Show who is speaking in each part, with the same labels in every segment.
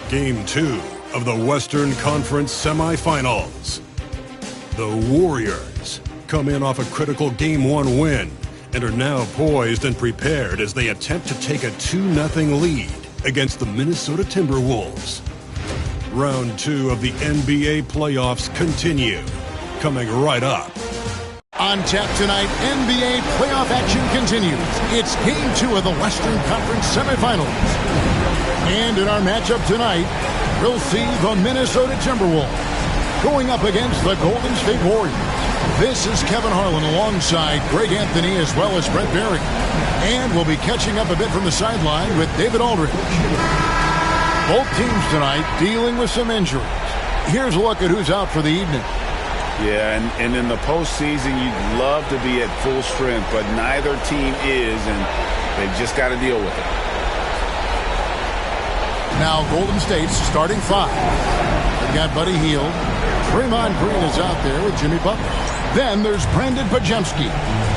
Speaker 1: Game 2 of the Western Conference semifinals. The Warriors come in off a critical Game 1 win and are now poised and prepared as they attempt to take a 2-0 lead against the Minnesota Timberwolves. Round 2 of the NBA playoffs continue, coming right up.
Speaker 2: On tap tonight, NBA playoff action continues. It's Game 2 of the Western Conference semifinals. And in our matchup tonight, we'll see the Minnesota Timberwolves going up against the Golden State Warriors. This is Kevin Harlan alongside Greg Anthony as well as Brett Barry. And we'll be catching up a bit from the sideline with David Aldridge. Both teams tonight dealing with some injuries. Here's a look at who's out for the evening.
Speaker 3: Yeah, and in the postseason, you'd love to be at full strength, but neither team is, and they've just got to deal with it.
Speaker 2: Now Golden State's starting five. They've got Buddy Hield. Draymond Green is out there with Jimmy Butler. Then there's Brandon Pajemski.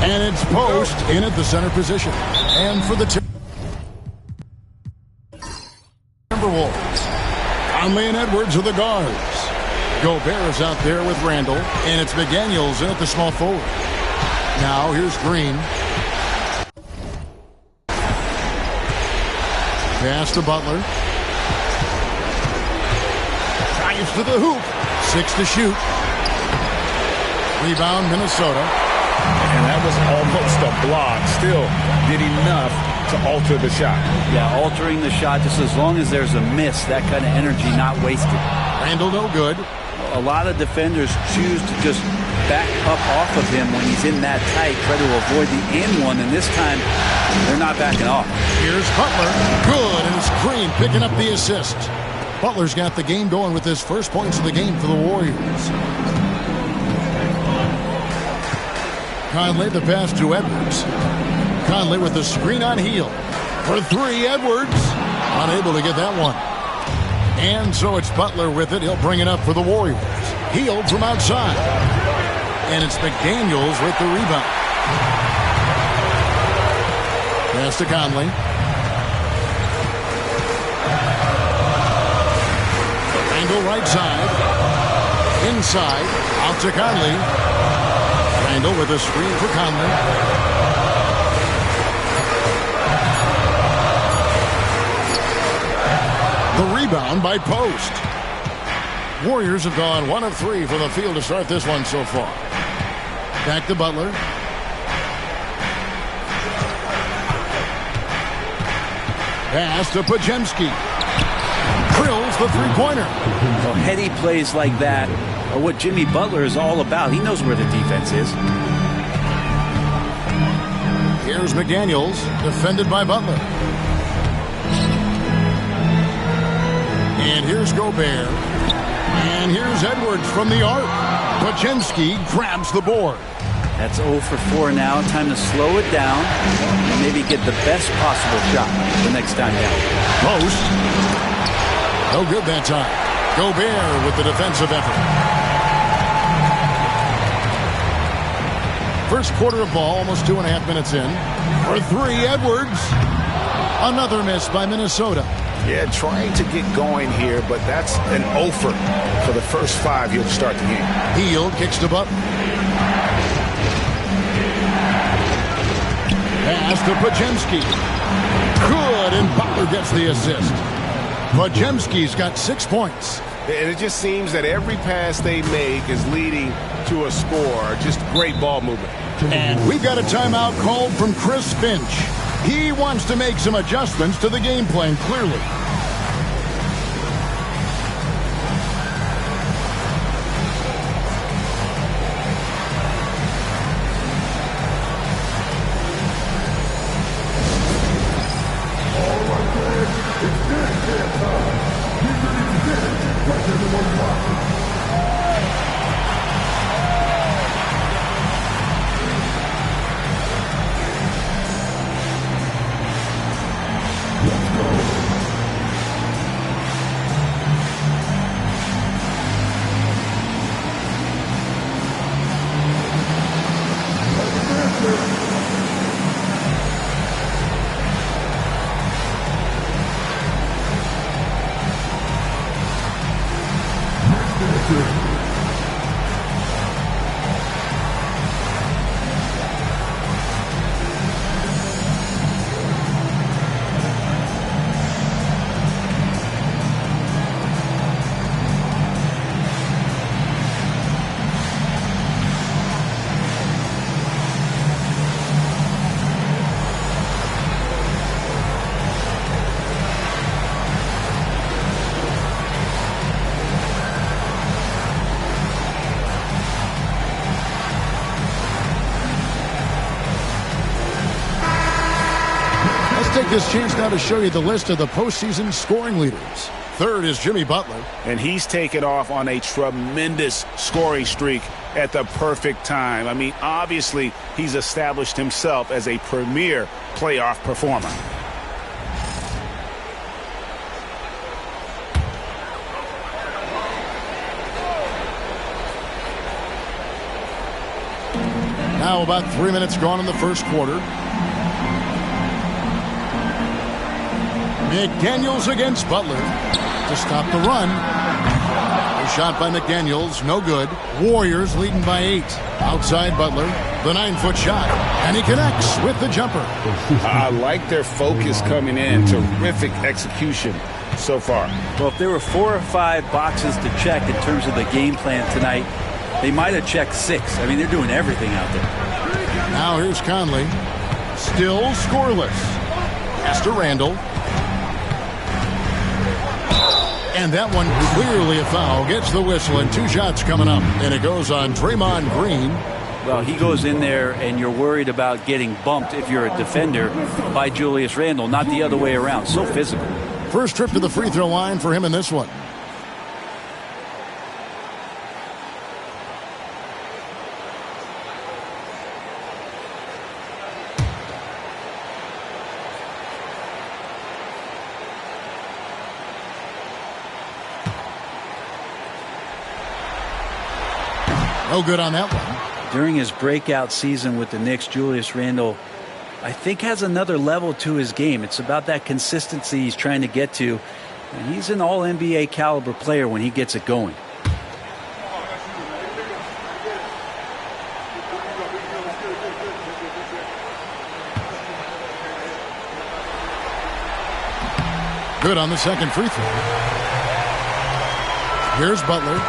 Speaker 2: And it's Post in at the center position. And for the Timberwolves, Conley and Edwards are the guards. Gobert is out there with Randall. And it's McDaniels in at the small forward. Now here's Green. Pass to Butler. Drives to the hoop. 6 to shoot. Rebound, Minnesota.
Speaker 3: And that was almost a block. Still did enough to alter the shot.
Speaker 4: Yeah, altering the shot just as long as there's a miss. That kind of energy not wasted.
Speaker 2: Randall no good.
Speaker 4: A lot of defenders choose to just back up off of him when he's in that tight, try to avoid the and one, and this time they're not backing off.
Speaker 2: Here's Butler. Good, and it's Green picking up the assist. Butler's got the game going with his first points of the game for the Warriors. Conley the pass to Edwards. Conley with the screen on Hield. For three, Edwards. Unable to get that one. And so it's Butler with it. He'll bring it up for the Warriors. Hield from outside. And it's McDaniels with the rebound. Pass to Conley. Randall right side. Inside. Out to Conley. Randall with a screen for Conley. The rebound by Post. Warriors have gone 1 of 3 from the field to start this one so far. Back to Butler. Pass to Pajemski. Drills the three-pointer.
Speaker 4: So heady plays like that are what Jimmy Butler is all about. He knows where the defense is.
Speaker 2: Here's McDaniels, defended by Butler. And here's Gobert. And here's Edwards from the arc. Pajemski grabs the board.
Speaker 4: That's 0 for 4 now. Time to slow it down and maybe get the best possible shot the next time down.
Speaker 2: Post. No good that time. Gobert with the defensive effort. First quarter of ball, almost 2.5 minutes in. For three, Edwards. Another miss by Minnesota.
Speaker 3: Yeah, trying to get going here, but that's an offer for the first 5 he'll start the game.
Speaker 2: Hield kicks to Butler. Pass to Pajemski. Good, and Butler gets the assist. Pajemski's got 6 points.
Speaker 3: And it just seems that every pass they make is leading to a score. Just great ball movement.
Speaker 2: And we've got a timeout called from Chris Finch. He wants to make some adjustments to the game plan, clearly. take this chance now to show you the list of the postseason scoring leaders. Third is Jimmy Butler.
Speaker 3: And he's taken off on a tremendous scoring streak at the perfect time. I mean, obviously, he's established himself as a premier playoff performer.
Speaker 2: Now about 3 minutes gone in the first quarter. McDaniels against Butler to stop the run. A shot by McDaniels, no good. Warriors leading by 8. Outside Butler, the 9-foot shot. And he connects with the jumper.
Speaker 3: I like their focus coming in. Terrific execution so far.
Speaker 4: Well, if there were 4 or 5 boxes to check in terms of the game plan tonight, they might have checked 6. I mean, they're doing everything out there.
Speaker 2: Now here's Conley. Still scoreless. Pass to Randle. And that one clearly a foul. Gets the whistle and 2 shots coming up. And it goes on Draymond Green.
Speaker 4: Well, he goes in there and you're worried about getting bumped if you're a defender by Julius Randle, not the other way around. So physical.
Speaker 2: First trip to the free throw line for him in this one. No good on that one.
Speaker 4: During his breakout season with the Knicks, Julius Randle, I think, has another level to his game. It's about that consistency he's trying to get to. And he's an all-NBA caliber player when he gets it going.
Speaker 2: Good on the second free throw. Here's Butler.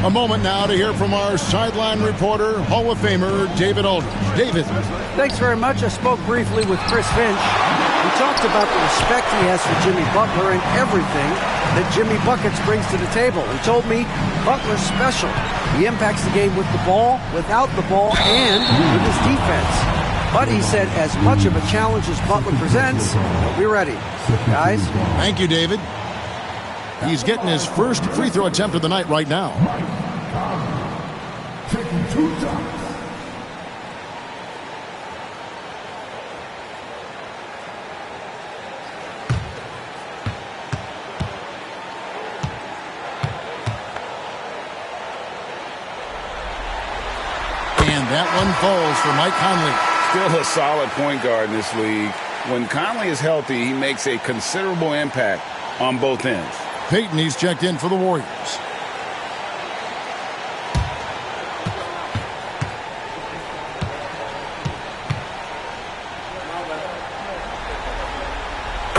Speaker 2: A moment now to hear from our sideline reporter, Hall of Famer David Aldridge. David.
Speaker 5: Thanks very much. I spoke briefly with Chris Finch. We talked about the respect he has for Jimmy Butler and everything that Jimmy Buckets brings to the table. He told me Butler's special. He impacts the game with the ball, without the ball, and with his defense. But he said as much of a challenge as Butler presents, he'll be ready. Guys?
Speaker 2: Thank you, David. He's getting his first free throw attempt of the night right now.
Speaker 6: Taking 2 shots.
Speaker 2: And that one falls for Mike Conley.
Speaker 3: Still a solid point guard in this league. When Conley is healthy, he makes a considerable impact on both ends.
Speaker 2: Payton, he's checked in for the Warriors.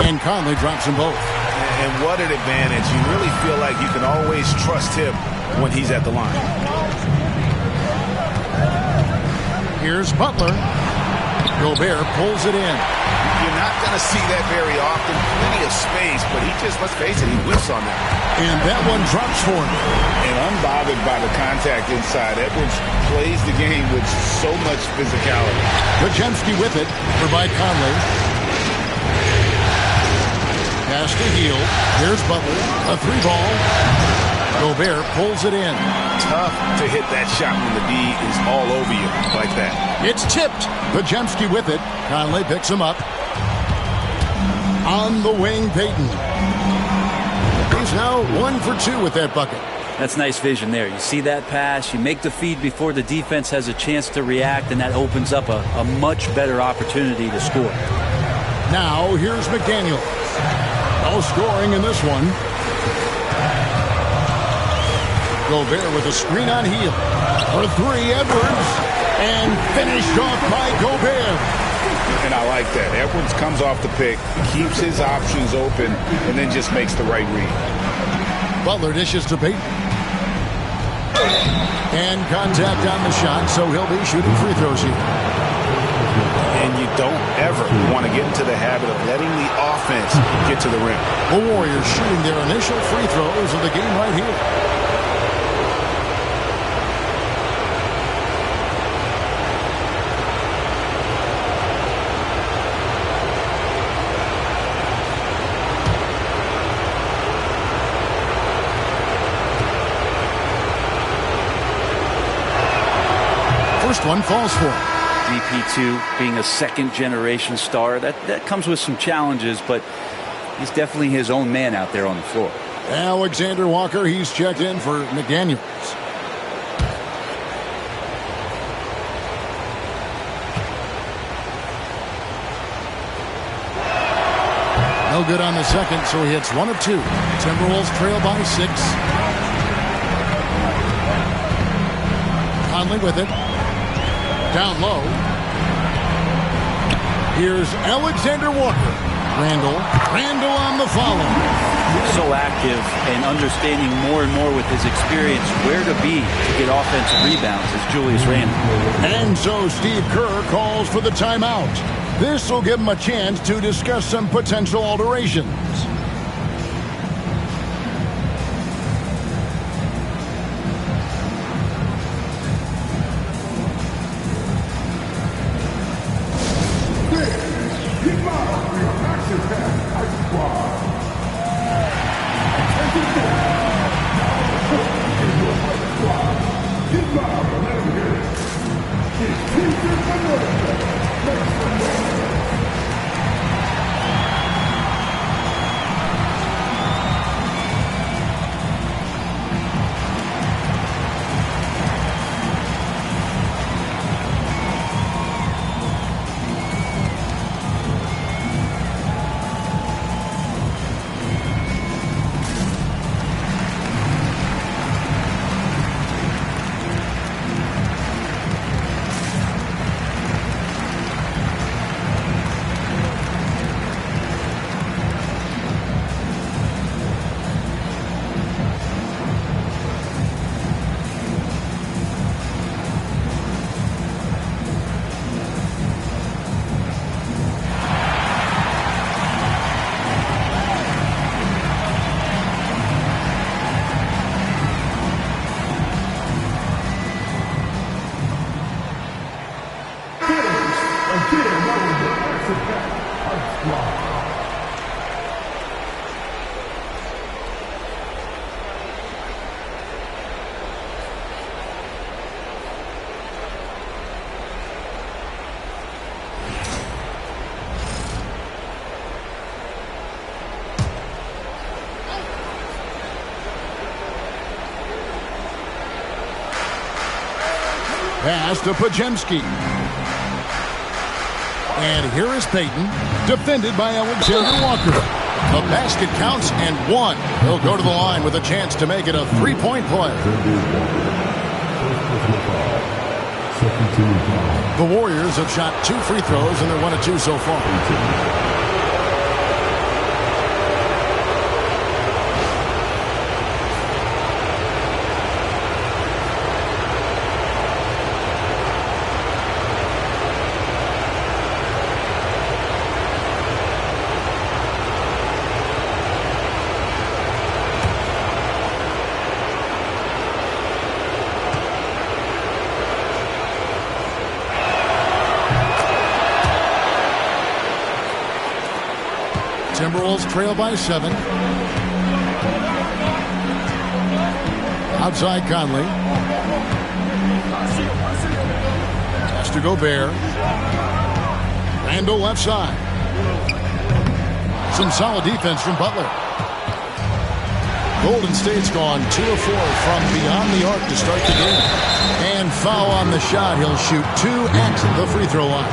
Speaker 2: And Conley drops them both.
Speaker 3: And what an advantage. You really feel like you can always trust him when he's at the line.
Speaker 2: Here's Butler. Gobert pulls it in.
Speaker 3: You're not going to see that very often. Plenty of space, but he just, let's face it, he whiffs on that.
Speaker 2: And that one drops for him.
Speaker 3: And unbothered by the contact inside, Edwards plays the game with so much physicality.
Speaker 2: Podziemski with it for Mike Conley. Pass to Hield. Here's Butler. A 3-ball. Gobert pulls it in.
Speaker 3: Tough to hit that shot when the D is all over you like that.
Speaker 2: It's tipped. Podziemski with it. Conley picks him up. On the wing, Payton. He's now 1 for 2 with that bucket.
Speaker 4: That's nice vision there. You see that pass, you make the feed before the defense has a chance to react, and that opens up a much better opportunity to score.
Speaker 2: Now, here's McDaniels. No scoring in this one. Gobert with a screen on Hield. For 3, Edwards. And finished off by Gobert.
Speaker 3: And I like that. Edwards comes off the pick, keeps his options open, and then just makes the right read.
Speaker 2: Butler dishes to Payton. And contact on the shot, so he'll be shooting free throws here.
Speaker 3: And you don't ever want to get into the habit of letting the offense get to the rim.
Speaker 2: The Warriors shooting their initial free throws of the game right here. first one falls for him.
Speaker 4: DP2 being a second-generation star, that comes with some challenges, but he's definitely his own man out there on the floor.
Speaker 2: Alexander Walker, he's checked in for McDaniels. No good on the second, so he hits 1 of 2. Timberwolves trail by 6. Conley with it. Down low. Here's Alexander Walker. Randle on the follow.
Speaker 4: So active and understanding more and more with his experience where to be to get offensive rebounds is Julius Randle.
Speaker 2: And so Steve Kerr calls for the timeout. This will give him a chance to discuss some potential alterations. Pass to Pajemski. And here is Payton, defended by Alexander Walker. The basket counts and 1. He'll go to the line with a chance to make it a 3-point play. The Warriors have shot 2 free throws and they're 1 of 2 so far. Timberwolves trail by 7. Outside Conley. Pass to Gobert. Randle left side. Some solid defense from Butler. Golden State's gone 2 of 4 from beyond the arc to start the game. And foul on the shot. He'll shoot 2 at the free throw line.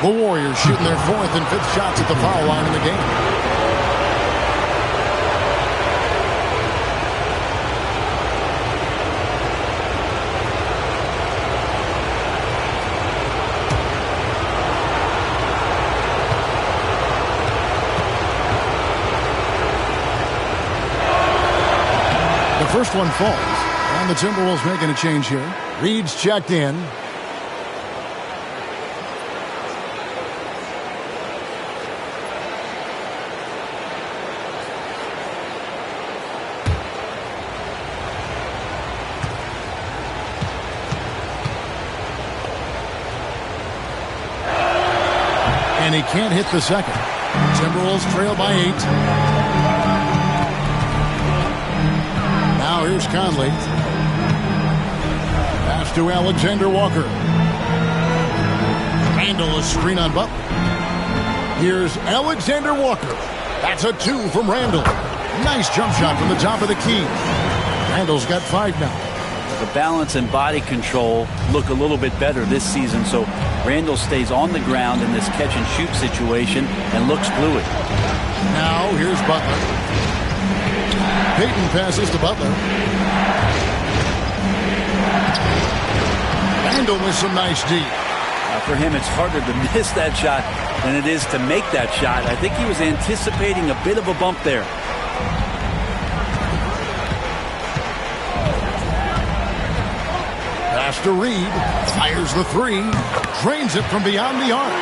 Speaker 2: The Warriors shooting their 4th and 5th shots at the foul line in the game. The first one falls, and the Timberwolves making a change here. Reed's checked in. And he can't hit the second. Timberwolves trail by 8. Now here's here's Conley. Pass to Alexander Walker. Randall, a screen on Butler. Here's Alexander Walker. That's a 2 from Randall. Nice jump shot from the top of the key. Randall's got 5 now.
Speaker 4: The balance and body control look a little bit better this season, so Randall stays on the ground in this catch-and-shoot situation and looks fluid.
Speaker 2: Now, here's Butler. Payton passes to Butler. Randall with some nice D.
Speaker 4: For him, it's harder to miss that shot than it is to make that shot. I think he was anticipating a bit of a bump there.
Speaker 2: Pass to Reed. Fires the 3. Drains it from beyond the arc.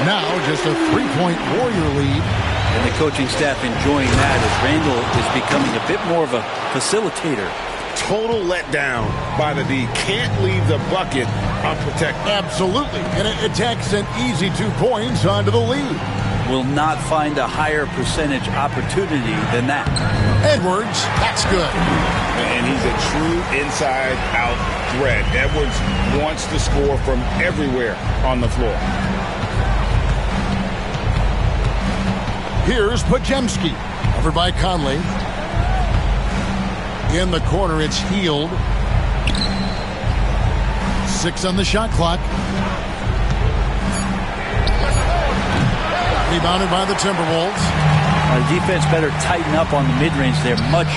Speaker 2: Now just a 3-point Warrior lead.
Speaker 4: And the coaching staff enjoying that as Randall is becoming a bit more of a facilitator.
Speaker 3: Total letdown by the D. Can't leave the bucket unprotected.
Speaker 2: Absolutely. And it takes an easy 2 points onto the lead.
Speaker 4: Will not find a higher percentage opportunity than that.
Speaker 2: Edwards, that's good.
Speaker 3: And he's a true inside-out threat. Edwards wants to score from everywhere on the floor.
Speaker 2: Here's Pajemski. Covered by Conley. In the corner, it's Healed. 6 on the shot clock. Rebounded by the Timberwolves.
Speaker 4: The defense better tighten up on the mid-range there. Much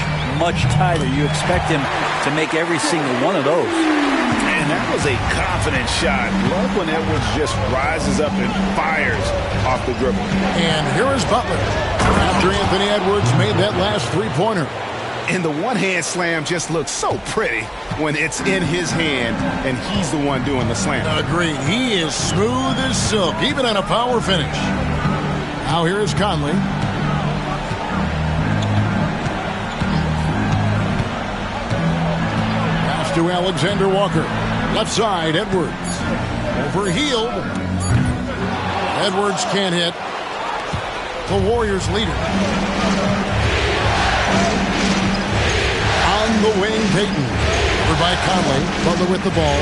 Speaker 4: tighter. You expect him to make every single one of those.
Speaker 3: And that was a confident shot. Love when Edwards just rises up and fires off the dribble.
Speaker 2: And here is Butler. After Anthony Edwards made that last 3-pointer.
Speaker 3: And the one-hand slam just looks so pretty when it's in his hand and he's the one doing the slam.
Speaker 2: Agreed. He is smooth as silk, even on a power finish. Now here is Conley. Pass to Alexander Walker. Left side, Edwards. Over Healed. Edwards can't hit. The Warriors lead it. On the wing, Payton. Over by Conley. Butler with the ball.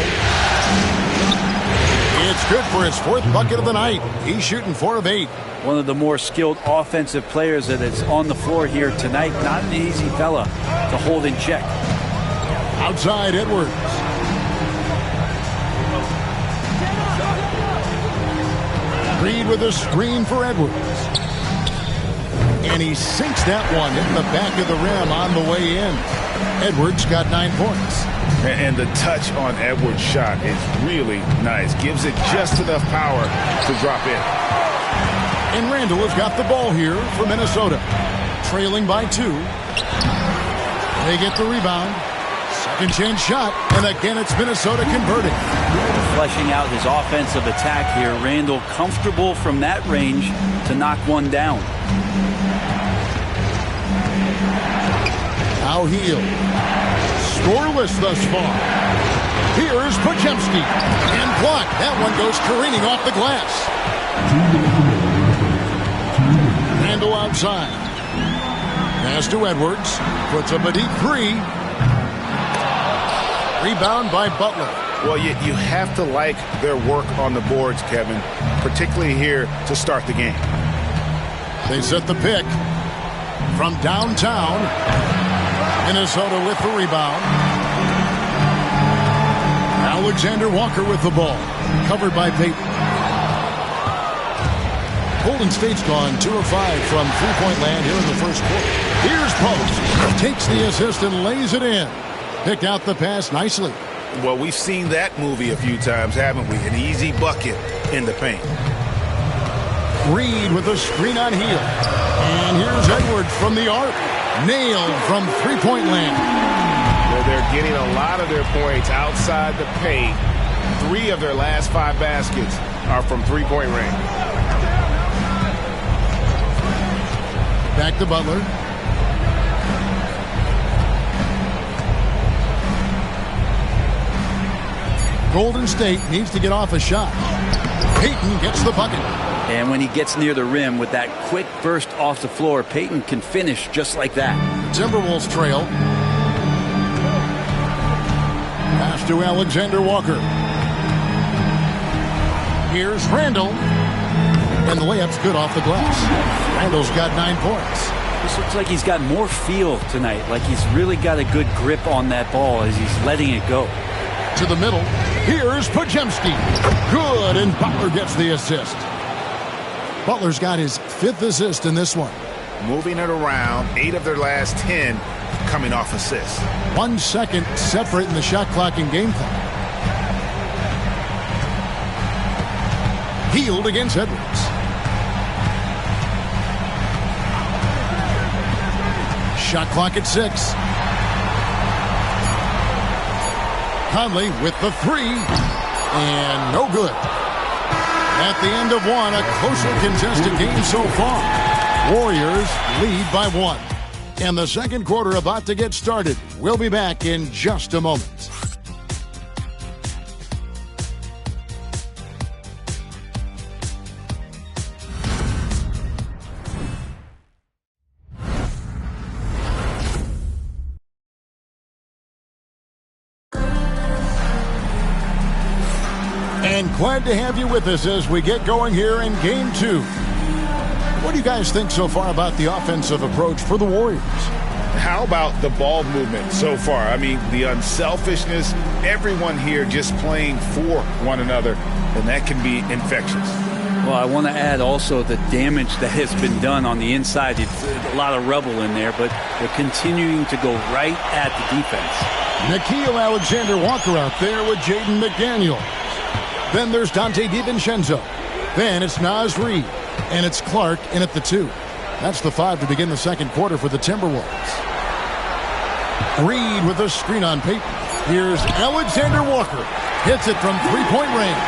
Speaker 2: It's good for his 4th bucket of the night. He's shooting 4 of 8.
Speaker 4: One of the more skilled offensive players that is on the floor here tonight. Not an easy fella to hold in check.
Speaker 2: Outside, Edwards. Reed with a screen for Edwards. And he sinks that one in the back of the rim on the way in. Edwards got 9 points.
Speaker 3: And the touch on Edwards' shot is really nice. Gives it just enough power to drop in.
Speaker 2: And Randall has got the ball here for Minnesota. Trailing by 2. They get the rebound. Second chance shot. And again, it's Minnesota converting.
Speaker 4: Fleshing out his offensive attack here. Randall comfortable from that range to knock one down.
Speaker 2: Now Healed. Scoreless thus far. Here is Pajemski. And blocked. That one goes careening off the glass. Randall outside. Pass to Edwards. Puts up a deep 3. Rebound by Butler.
Speaker 3: Well, you have to like their work on the boards, Kevin, particularly here to start the game.
Speaker 2: They set the pick from downtown. Minnesota with the rebound. Alexander Walker with the ball. Covered by Payton. Golden State's gone 2 of 5 from 3-point land here in the first quarter. Here's Post. Takes the assist and lays it in. Picked out the pass nicely.
Speaker 3: Well, we've seen that movie a few times, haven't we? An easy bucket in the paint.
Speaker 2: Reed with a screen on Healed. And here's Edwards from the arc. Nailed from 3-point land.
Speaker 3: Well, they're getting a lot of their points outside the paint. 3 of their last 5 baskets are from 3-point range.
Speaker 2: Back to Butler. Golden State needs to get off a shot. Payton gets the bucket.
Speaker 4: And when he gets near the rim with that quick burst off the floor, Payton can finish just like that.
Speaker 2: Timberwolves trail. to Alexander Walker. Here's Randall. And the layup's good off the glass. Randall's got 9 points.
Speaker 4: This looks like he's got more feel tonight, like he's really got a good grip on that ball as he's letting it go.
Speaker 2: To the middle. Here's Podziemski. Good, and Butler gets the assist. Butler's got his 5th assist in this one.
Speaker 3: Moving it around, 8 of their last 10 coming off assists.
Speaker 2: 1 second separating the shot clock and game clock. Healed against Edwards. Shot clock at 6. Conley with the 3. And no good. At the end of one, a closely contested game so far. Warriors lead by 1. And the second quarter about to get started. We'll be back in just a moment. And glad to have you with us as we get going here in Game 2. What do you guys think so far about the offensive approach for the Warriors?
Speaker 3: How about the ball movement so far? I mean, the unselfishness, everyone here just playing for one another, and that can be infectious.
Speaker 4: Well, I want to add also the damage that has been done on the inside. It's a lot of rubble in there, but they're continuing to go right at the defense.
Speaker 2: Nickeil Alexander-Walker out there with Jaden McDaniels. Then there's Dante DiVincenzo. Then it's Naz Reid. And it's Clark in at the 2. That's the 5 to begin the second quarter for the Timberwolves. Reid with a screen on Payton. Here's Alexander Walker. Hits it from 3-point range.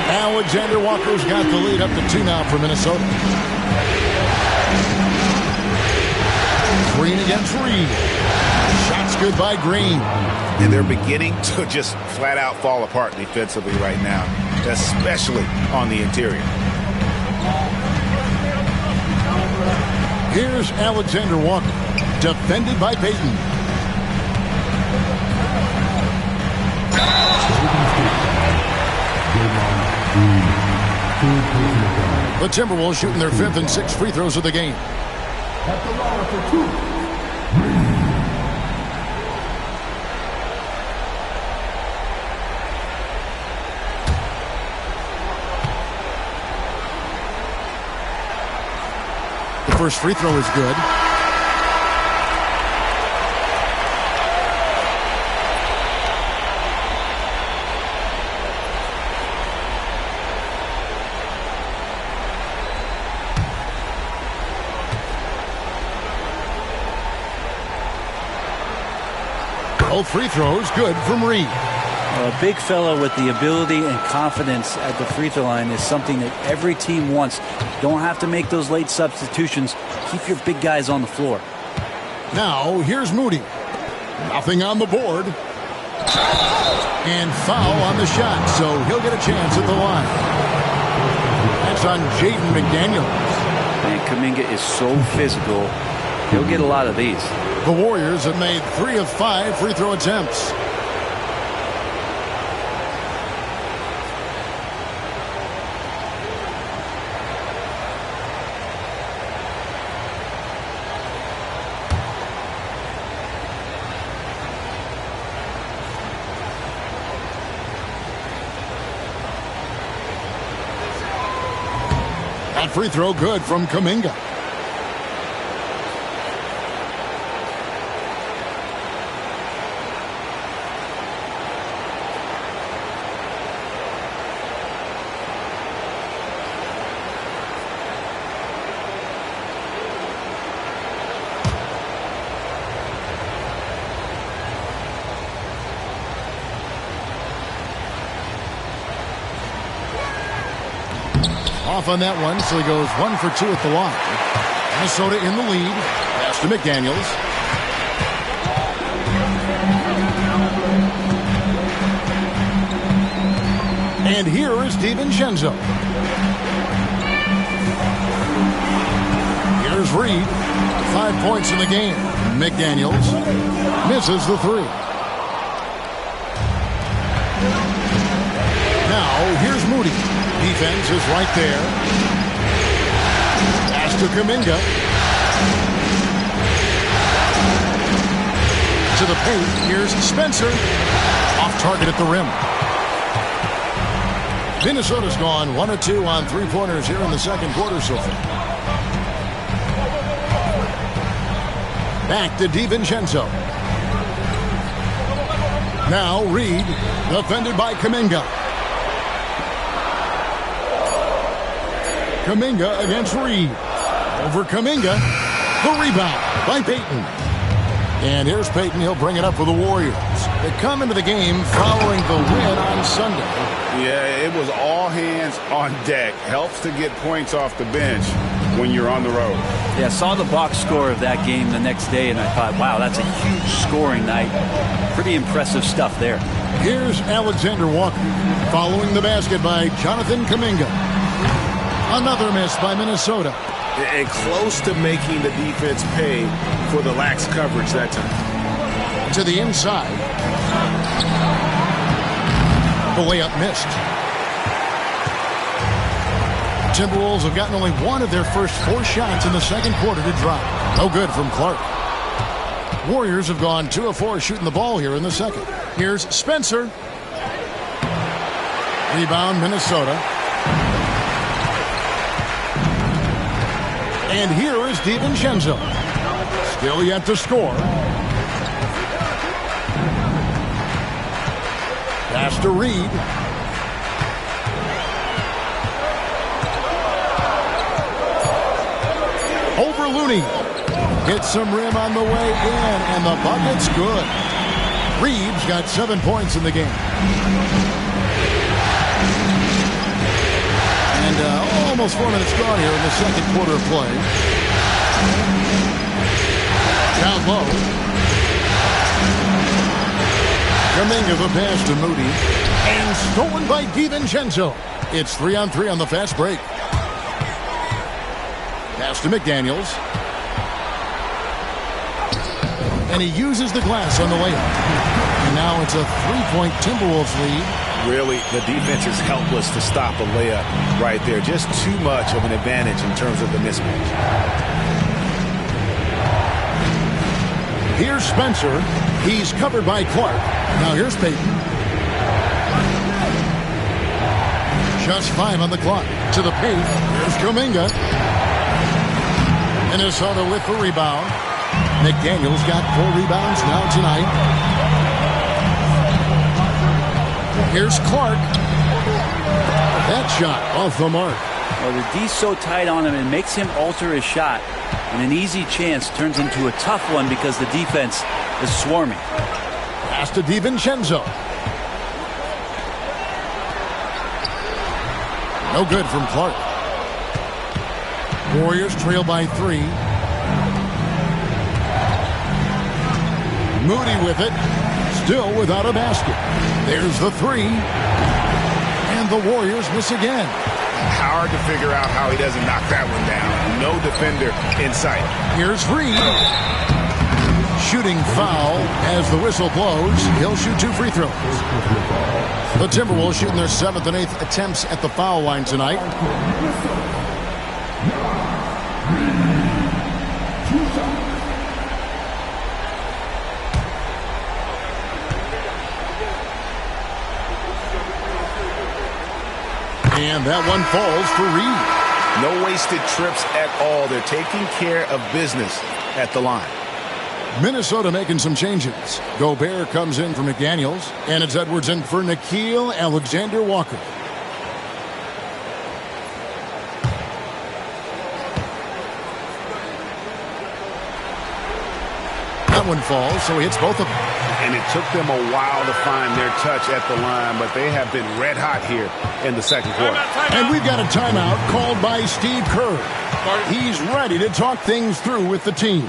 Speaker 2: Alexander Walker's got the lead up to 2 now for Minnesota. Green against Reid. Shots good by Green.
Speaker 3: And they're beginning to just flat out fall apart defensively right now, especially on the interior.
Speaker 2: Here's Alexander Walker, defended by Payton. The Timberwolves shooting their 5th and 6th free throws of the game. At the line for 2. First free throw is good. Both free throws good from Reid.
Speaker 4: A big fella with the ability and confidence at the free throw line is something that every team wants. Don't have to make those late substitutions. Keep your big guys on the floor.
Speaker 2: Now, here's Moody. Nothing on the board. And foul on the shot, so he'll get a chance at the line. That's on Jaden McDaniels.
Speaker 4: Man, Kuminga is so physical. He'll get a lot of these.
Speaker 2: The Warriors have made 3 of 5 free throw attempts. That free throw good from Kuminga. Off on that one, so he goes 1 for 2 at the line. Minnesota in the lead. Pass to McDaniels. And here is DiVincenzo. Here's Reid. 5 points in the game. McDaniels misses the 3. Moody. Defense is right there. Pass to Kuminga. To the paint. Here's Spencer. Off target at the rim. Minnesota's gone 1 of 2 on three-pointers here in the second quarter so far. Back to DiVincenzo. Now Reed, defended by Kuminga. Kuminga against Reed. Over Kuminga. The rebound by Payton. And here's Payton. He'll bring it up for the Warriors. They come into the game following the win on Sunday.
Speaker 3: Yeah, it was all hands on deck. Helps to get points off the bench when you're on the road.
Speaker 4: Yeah, I saw the box score of that game the next day, and I thought, wow, that's a huge scoring night. Pretty impressive stuff there.
Speaker 2: Here's Alexander Walker following the basket by Jonathan Kuminga. Another miss by Minnesota.
Speaker 3: And close to making the defense pay for the lax coverage that time.
Speaker 2: To the inside. The layup missed. Timberwolves have gotten only one of their first 4 shots in the second quarter to drop. No good from Clark. Warriors have gone 2 of 4 shooting the ball here in the second. Here's Spencer. Rebound Minnesota. And here is DiVincenzo. Still yet to score. Pass to Reed. Over Looney. Hits some rim on the way in, and the bucket's good. Reeves got 7 points in the game. And almost 4 minutes gone here in the second quarter of play. Down low. Kuminga the pass to Moody. And stolen by DiVincenzo. It's 3-on-3 on the fast break. Pass to McDaniels. And he uses the glass on the layup. And now it's a 3-point Timberwolves lead.
Speaker 3: Really, the defense is helpless to stop a layup right there. Just too much of an advantage in terms of the mismatch.
Speaker 2: Here's Spencer. He's covered by Clark. Now here's Payton. Just 5 on the clock. To the paint. Here's Kuminga. Minnesota with the rebound. McDaniels got 4 rebounds now tonight. Here's Clark. That shot off the mark.
Speaker 4: Well, the D's so tight on him, it makes him alter his shot. And an easy chance turns into a tough one because the defense is swarming.
Speaker 2: Pass to DiVincenzo. No good from Clark. Warriors trail by 3. Moody with it. Still without a basket. There's the 3. And the Warriors miss again.
Speaker 3: Hard to figure out how he doesn't knock that one down. No defender in sight.
Speaker 2: Here's Reed. Shooting foul as the whistle blows. He'll shoot 2 free throws. The Timberwolves shooting their 7th and 8th attempts at the foul line tonight. And that one falls for Reed.
Speaker 3: No wasted trips at all. They're taking care of business at the line.
Speaker 2: Minnesota making some changes. Gobert comes in for McDaniels. And it's Edwards in for Nickeil Alexander-Walker. That one falls, so he hits both of them.
Speaker 3: And it took them a while to find their touch at the line, but they have been red hot here in the second quarter.
Speaker 2: And we've got a timeout called by Steve Kerr. He's ready to talk things through with the team.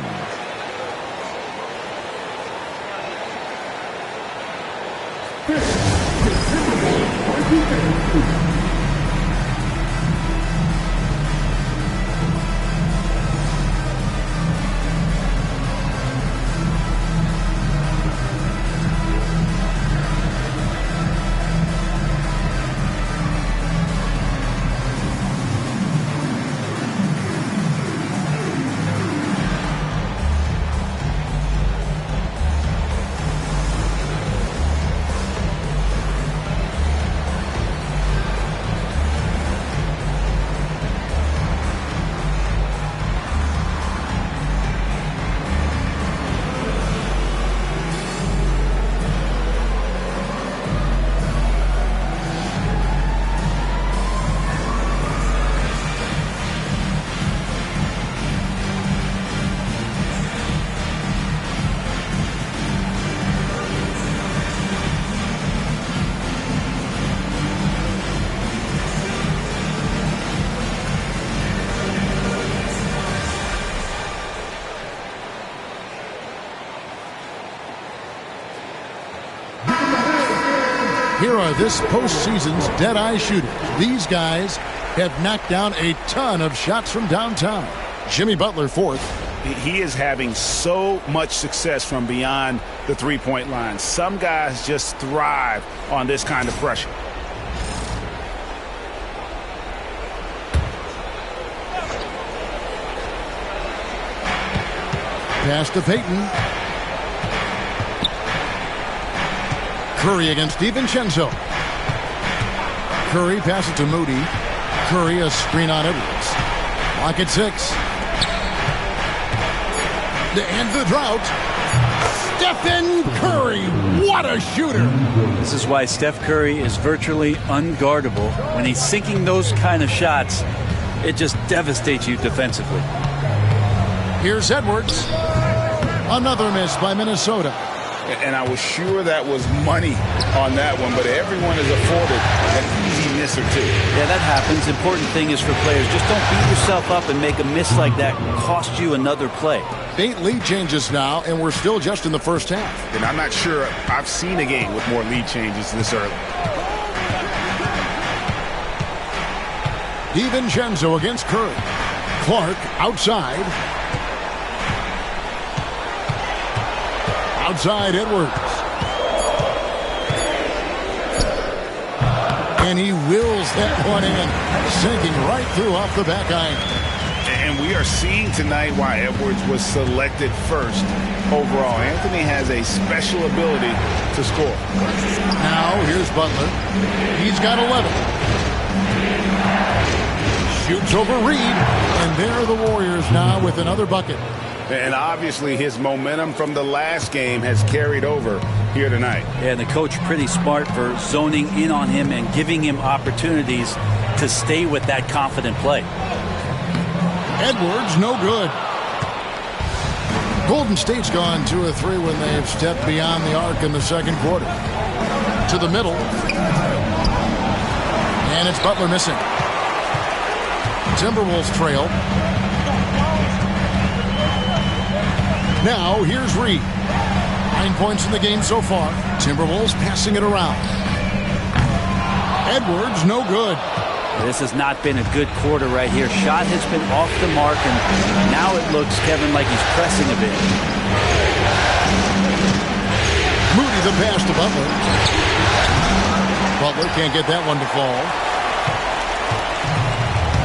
Speaker 2: Here are this postseason's dead-eye shooters. These guys have knocked down a ton of shots from downtown. Jimmy Butler, fourth.
Speaker 3: He is having so much success from beyond the three-point line. Some guys just thrive on this kind of pressure.
Speaker 2: Pass to Payton. Curry against DiVincenzo. Curry passes to Moody. Curry a screen on Edwards. Lock at 6. To end the drought, Stephen Curry. What a shooter.
Speaker 4: This is why Steph Curry is virtually unguardable. When he's sinking those kind of shots, it just devastates you defensively.
Speaker 2: Here's Edwards. Another miss by Minnesota.
Speaker 3: And I was sure that was money on that one, but everyone is afforded an easy miss or two.
Speaker 4: Yeah, that happens. Important thing is for players, just don't beat yourself up and make a miss like that cost you another play.
Speaker 2: 8 lead changes now, and we're still just in the first half.
Speaker 3: And I'm not sure I've seen a game with more lead changes this early.
Speaker 2: DiVincenzo against Curry. Clark outside. Outside Edwards. And he wills that one in, sinking right through off the back iron.
Speaker 3: And we are seeing tonight why Edwards was selected first overall. Anthony has a special ability to score.
Speaker 2: Now here's Butler. He's got 11. Shoots over Reed. And there are the Warriors now with another bucket.
Speaker 3: And obviously his momentum from the last game has carried over here tonight.
Speaker 4: Yeah, and the coach pretty smart for zoning in on him and giving him opportunities to stay with that confident play.
Speaker 2: Edwards, no good. Golden State's gone 2 of 3 when they've stepped beyond the arc in the second quarter. To the middle. And it's Butler missing. Timberwolves trail. Now, here's Reed. 9 points in the game so far. Timberwolves passing it around. Edwards, no good.
Speaker 4: This has not been a good quarter right here. Shot has been off the mark, and now it looks, Kevin, like he's pressing a bit.
Speaker 2: Moody the pass to Butler. Butler can't get that one to fall.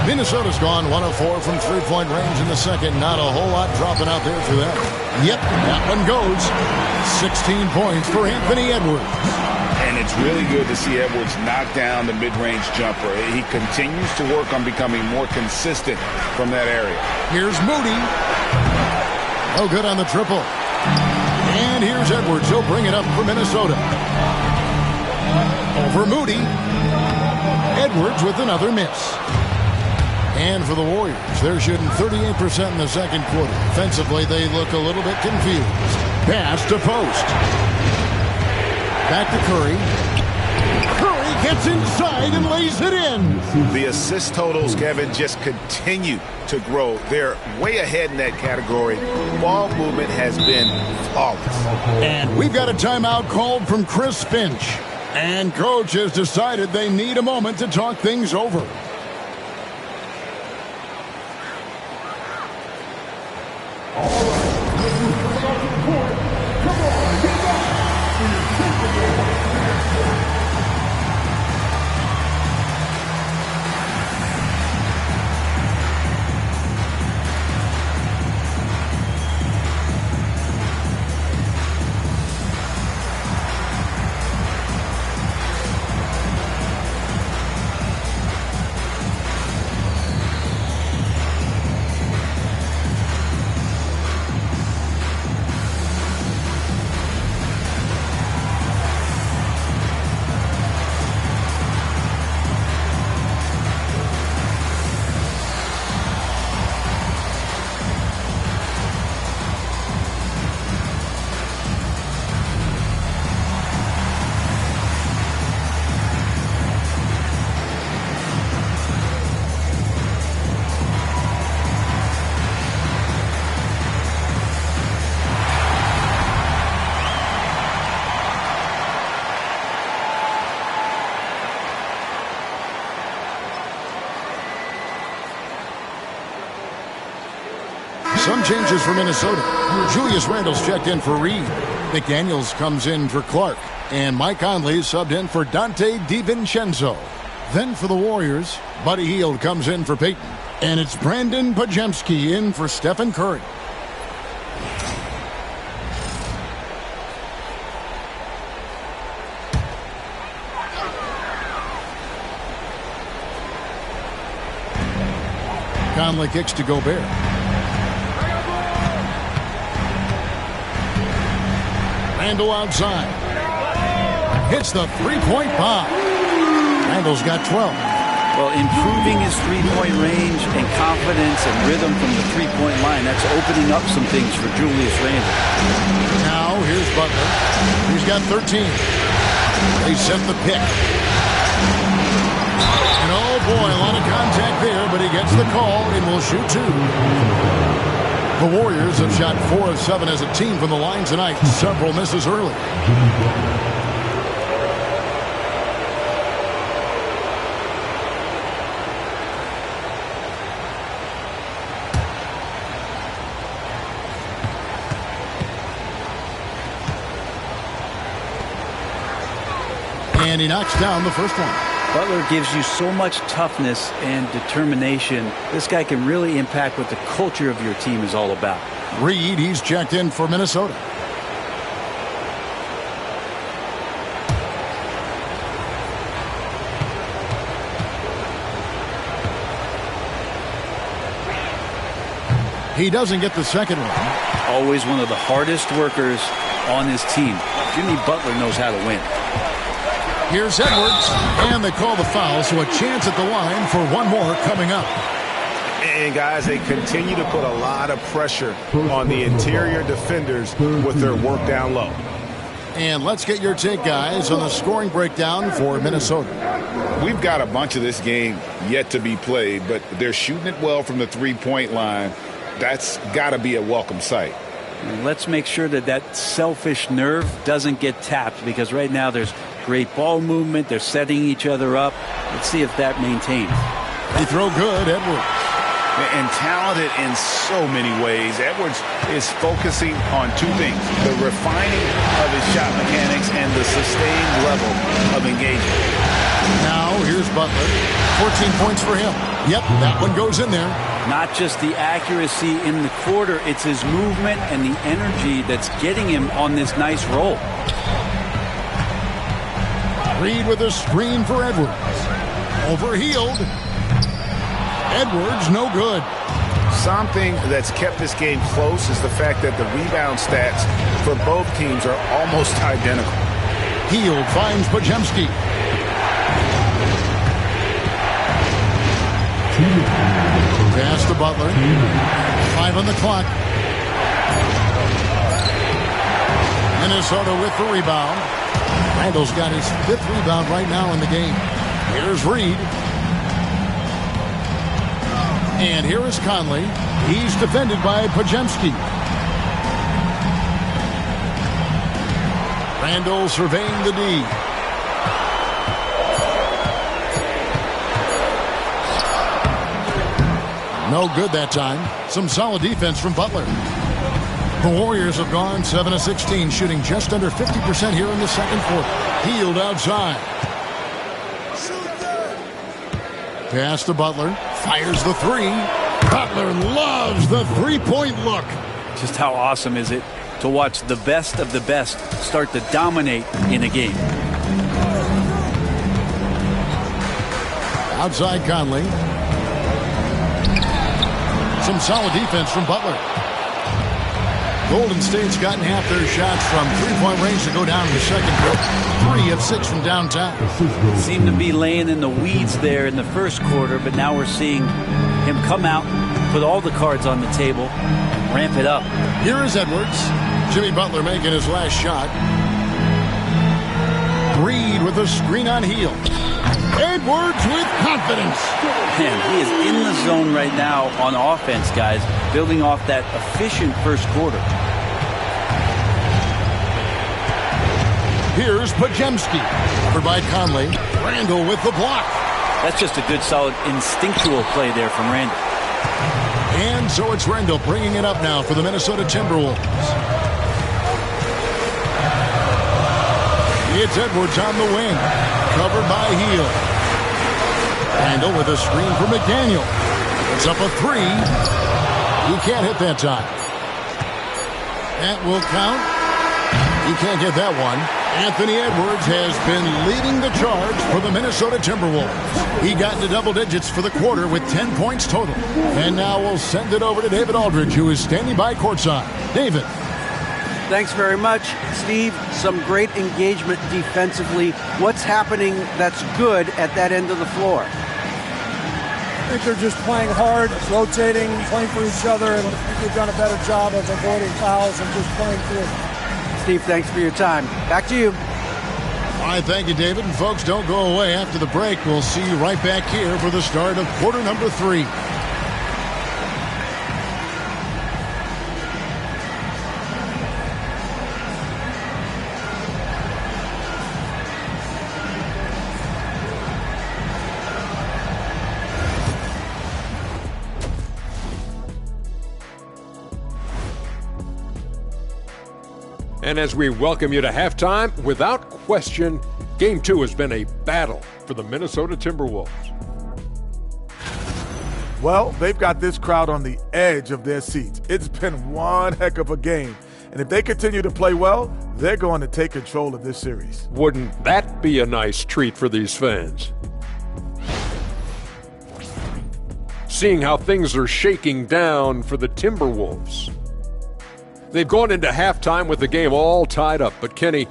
Speaker 2: Minnesota's gone 1 of 4 from three-point range in the second. Not a whole lot dropping out there for them. Yep, that one goes. 16 points for Anthony Edwards.
Speaker 3: And it's really good to see Edwards knock down the mid-range jumper. He continues to work on becoming more consistent from that area.
Speaker 2: Here's Moody. Oh, good on the triple. And here's Edwards. He'll bring it up for Minnesota. Over Moody. Edwards with another miss. And for the Warriors, they're shooting 38% in the second quarter. Offensively, they look a little bit confused. Pass to post. Back to Curry. Curry gets inside and lays it in.
Speaker 3: The assist totals, Kevin, just continue to grow. They're way ahead in that category. Ball movement has been flawless.
Speaker 2: And we've got a timeout called from Chris Finch. And coach has decided they need a moment to talk things over. Some changes for Minnesota. Julius Randle's checked in for Reed. McDaniels comes in for Clark. And Mike Conley subbed in for Dante DiVincenzo. Then for the Warriors, Buddy Hield comes in for Peyton. And it's Brandon Pajemski in for Stephen Curry. Conley kicks to Gobert. Randle outside. Hits the three-point bomb. Randle's got 12.
Speaker 4: Well, improving his three-point range and confidence and rhythm from the three-point line, that's opening up some things for Julius Randle.
Speaker 2: Now, here's Butler. He's got 13. They set the pick. And oh boy, a lot of contact there, but he gets the call and will shoot two. The Warriors have shot 4 of 7 as a team from the line tonight. Several misses early. And he knocks down the first one.
Speaker 4: Butler gives you so much toughness and determination. This guy can really impact what the culture of your team is all about.
Speaker 2: Reed, he's checked in for Minnesota. He doesn't get the second one.
Speaker 4: Always one of the hardest workers on his team. Jimmy Butler knows how to win.
Speaker 2: Here's Edwards, and they call the foul, so a chance at the line for one more coming up.
Speaker 3: And, guys, they continue to put a lot of pressure on the interior defenders with their work down low.
Speaker 2: And let's get your take, guys, on the scoring breakdown for Minnesota.
Speaker 6: We've got a bunch of this game yet to be played, but they're shooting it well from the three-point line. That's got to be a welcome sight.
Speaker 4: And let's make sure that that selfish nerve doesn't get tapped, because right now there's great ball movement. They're setting each other up. Let's see if that maintains.
Speaker 2: They throw good, Edwards.
Speaker 3: And talented in so many ways. Edwards is focusing on two things: the refining of his shot mechanics and the sustained level of engagement.
Speaker 2: Now here's Butler. 14 points for him. Yep, that one goes in there.
Speaker 4: Not just the accuracy in the quarter, it's his movement and the energy that's getting him on this nice roll.
Speaker 2: Reed with a screen for Edwards. Over Hield. Edwards, no good.
Speaker 3: Something that's kept this game close is the fact that the rebound stats for both teams are almost identical.
Speaker 2: Hield finds Pajemski. Pass to Butler. 5 on the clock. Minnesota with the rebound. Randle's got his 5th rebound right now in the game. Here's Reed. And here is Conley. He's defended by Pajemski. Randle surveying the D. No good that time. Some solid defense from Butler. The Warriors have gone 7 of 16, shooting just under 50% here in the second quarter. Hield outside. Pass to Butler. Fires the three. Butler loves the three-point look.
Speaker 4: Just how awesome is it to watch the best of the best start to dominate in a game.
Speaker 2: Outside Conley. Some solid defense from Butler. Golden State's gotten half their shots from three-point range to go down in the second quarter. 3 of 6 from downtown.
Speaker 4: Seemed to be laying in the weeds there in the first quarter, but now we're seeing him come out, put all the cards on the table, and ramp it up.
Speaker 2: Here is Edwards. Jimmy Butler making his last shot. Reed with a screen on Hield. Edwards with confidence.
Speaker 4: Man, he is in the zone right now on offense, guys, building off that efficient first quarter.
Speaker 2: Here's Pajemski. Covered by Conley. Randle with the block.
Speaker 4: That's just a good, solid, instinctual play there from Randle.
Speaker 2: And so it's Rndl bringing it up now for the Minnesota Timberwolves. It's Edwards on the wing, covered by Hield. Rndl with a screen for McDaniel. It's up a three. He can't hit that time. That will count. He can't get that one. Anthony Edwards has been leading the charge for the Minnesota Timberwolves. He got into double digits for the quarter with 10 points total. And now we'll send it over to David Aldridge, who is standing by courtside. David.
Speaker 5: Thanks very much, Steve. Some great engagement defensively. What's happening that's good at that end of the floor?
Speaker 7: I think they're just playing hard, rotating, playing for each other, and I think they've done a better job of avoiding fouls and just playing through.
Speaker 5: Steve, thanks for your time. Back to you.
Speaker 2: All right, thank you, David. And folks, don't go away. After the break, we'll see you right back here for the start of quarter number 3.
Speaker 8: And as we welcome you to halftime, without question, Game 2 has been a battle for the Minnesota Timberwolves.
Speaker 9: Well, they've got this crowd on the edge of their seats. It's been one heck of a game. And if they continue to play well, they're going to take control of this series.
Speaker 8: Wouldn't that be a nice treat for these fans? Seeing how things are shaking down for the Timberwolves. They've gone into halftime with the game all tied up. But, Kenny,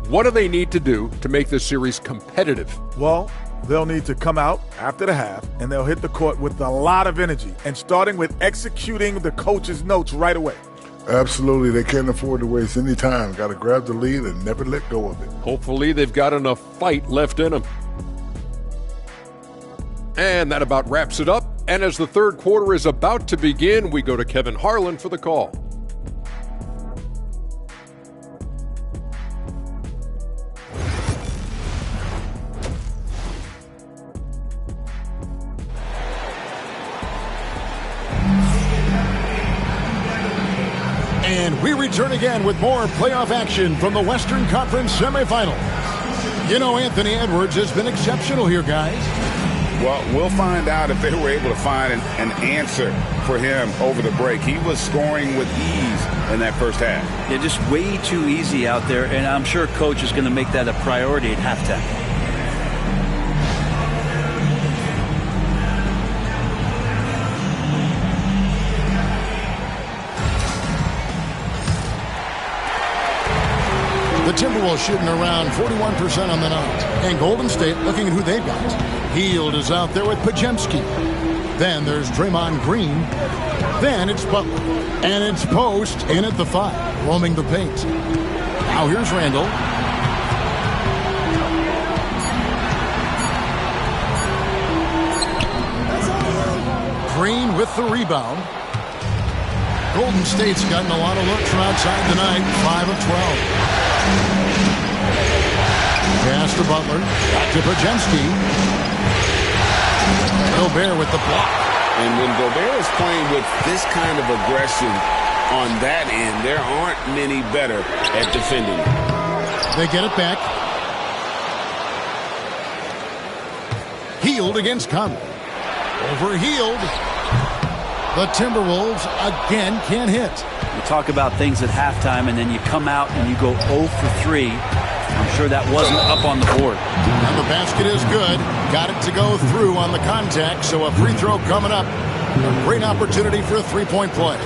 Speaker 8: what do they need to do to make this series competitive?
Speaker 9: Well, they'll need to come out after the half, and they'll hit the court with a lot of energy, and starting with executing the coach's notes right away.
Speaker 10: Absolutely. They can't afford to waste any time. Got to grab the lead and never let go of it.
Speaker 8: Hopefully they've got enough fight left in them. And that about wraps it up. And as the third quarter is about to begin, we go to Kevin Harlan for the call.
Speaker 2: And we return again with more playoff action from the Western Conference semifinals. You know, Anthony Edwards has been exceptional here, guys.
Speaker 6: Well, we'll find out if they were able to find an answer for him over the break. He was scoring with ease in that first half.
Speaker 4: Yeah, just way too easy out there, and I'm sure Coach is going to make that a priority at halftime.
Speaker 2: The Timberwolves shooting around 41% on the night. And Golden State looking at who they've got. Hield is out there with Pajemski. Then there's Draymond Green. Then it's Butler. And it's Post in at the 5, roaming the paint. Now here's Rndl. Green with the rebound. Golden State's gotten a lot of looks from outside the night. 5 of 12. Pass to Butler. Back to Pajemski. Gobert with the block.
Speaker 3: And when Gobert is playing with this kind of aggression on that end, there aren't many better at defending it.
Speaker 2: They get it back. Hield against Conley. Over Hield. The Timberwolves again can't hit.
Speaker 4: You talk about things at halftime, and then you come out and you go 0 for 3. I'm sure that wasn't up on the board.
Speaker 2: And the basket is good. Got it to go through on the contact, so a free throw coming up. A great opportunity for a three-point play.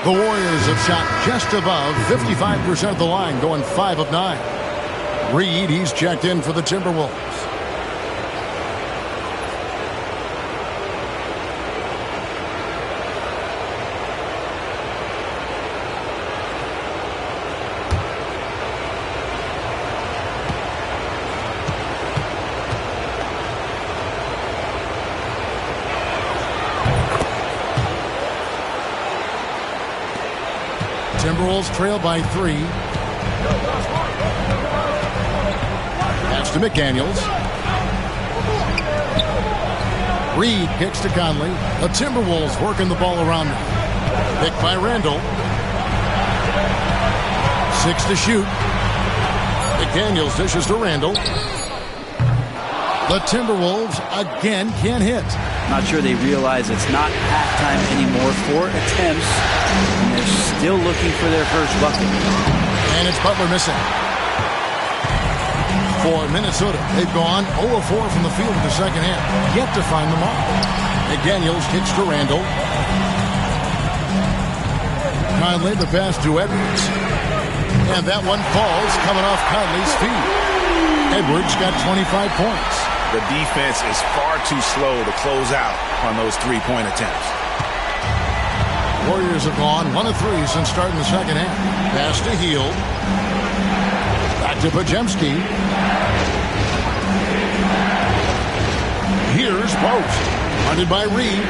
Speaker 2: The Warriors have shot just above 55% of the line, going 5 of 9. Reed, he's checked in for the Timberwolves. Timberwolves trail by 3. Pass to McDaniels. Reed kicks to Conley. The Timberwolves working the ball around now. Picked by Randall. 6 to shoot. McDaniels dishes to Randall. The Timberwolves again can't hit.
Speaker 4: Not sure they realize it's not halftime anymore. 4 attempts, and they're still looking for their first bucket.
Speaker 2: And it's Butler missing. For Minnesota, they've gone 0 of 4 from the field in the second half. Yet to find the mark. McDaniels kicks to Randall. Conley the pass to Edwards. And that one falls coming off Conley's feet. Edwards got 25 points.
Speaker 3: The defense is far too slow to close out on those three-point attempts.
Speaker 2: Warriors have gone 1 of 3 since starting the second half. Pass to Hield. Back to Podziemski. Here's Post. Guarded by Reed.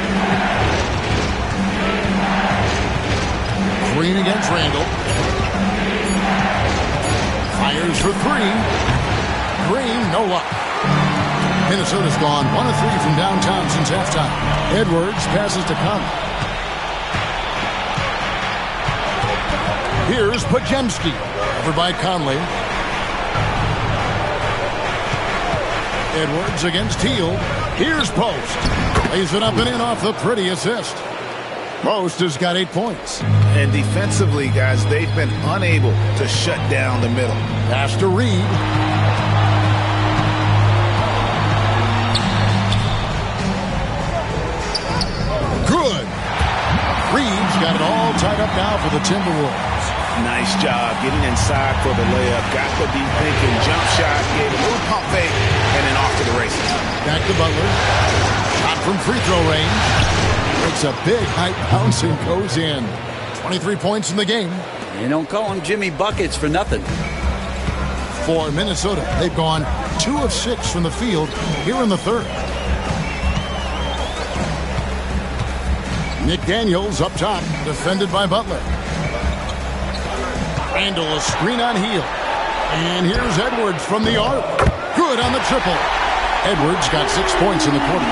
Speaker 2: Green against Randall. Fires for 3. Green, no luck. Minnesota's gone 1 of 3 from downtown since halftime. Edwards passes to Conley. Here's Podziemski. Over by Conley. Edwards against Hield. Here's Post. Lays it up and in off the pretty assist. Post has got 8 points.
Speaker 3: And defensively, guys, they've been unable to shut down the middle.
Speaker 2: Pass to Reed. Good. Reed's got it all tied up now for the Timberwolves.
Speaker 3: Nice job getting inside for the layup. Got the deep thinking jump shot. Gave a little pump fake. And then off to the races.
Speaker 2: Back to Butler. Shot from free throw range. Makes a big height bounce and goes in. 23 points in the game.
Speaker 4: You don't call him Jimmy Buckets for nothing.
Speaker 2: For Minnesota, they've gone 2 of 6 from the field here in the third. McDaniels up top, defended by Butler. Randall a screen on Hield. And here's Edwards from the arc. Good on the triple. Edwards got 6 points in the quarter.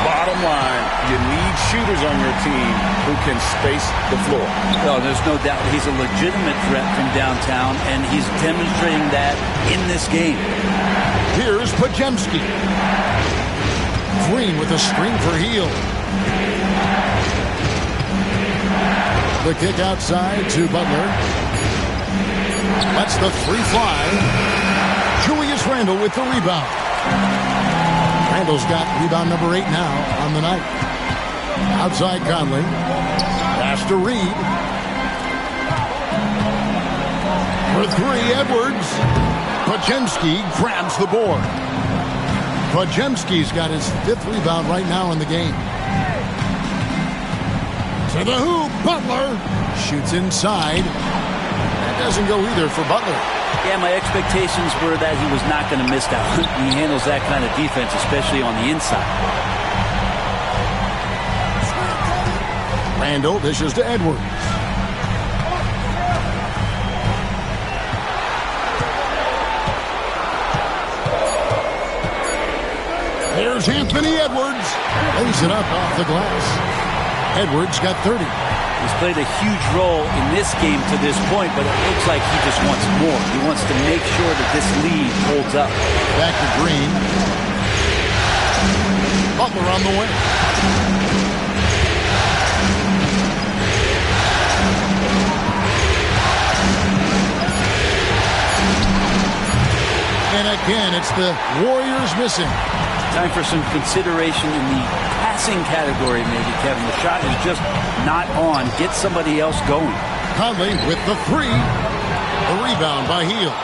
Speaker 6: Bottom line, you need shooters on your team who can space the floor.
Speaker 4: No, there's no doubt he's a legitimate threat from downtown, and he's demonstrating that in this game.
Speaker 2: Here's Podziemski. Green with a screen for Hield. The kick outside to Butler. That's the 3 fly. Julius Randle with the rebound. Randle's got rebound number 8 now on the night. Outside Conley. Pass to Reed. For 3, Edwards. Podziemski grabs the board. Podziemski's got his 5th rebound right now in the game. To the hoop, Butler shoots inside. That doesn't go either for Butler.
Speaker 4: Yeah, my expectations were that he was not going to miss that. He handles that kind of defense, especially on the inside.
Speaker 2: Randall dishes to Edwards. There's Anthony Edwards. Lays it up off the glass. Edwards got 30.
Speaker 4: He's played a huge role in this game to this point, but it looks like he just wants more. He wants to make sure that this lead holds up.
Speaker 2: Back to Green. Butler on the way. And again, it's the Warriors missing.
Speaker 4: Time for some consideration in the passing category, maybe, Kevin. The shot is just not on. Get somebody else going.
Speaker 2: Conley with the 3. The rebound by Hield.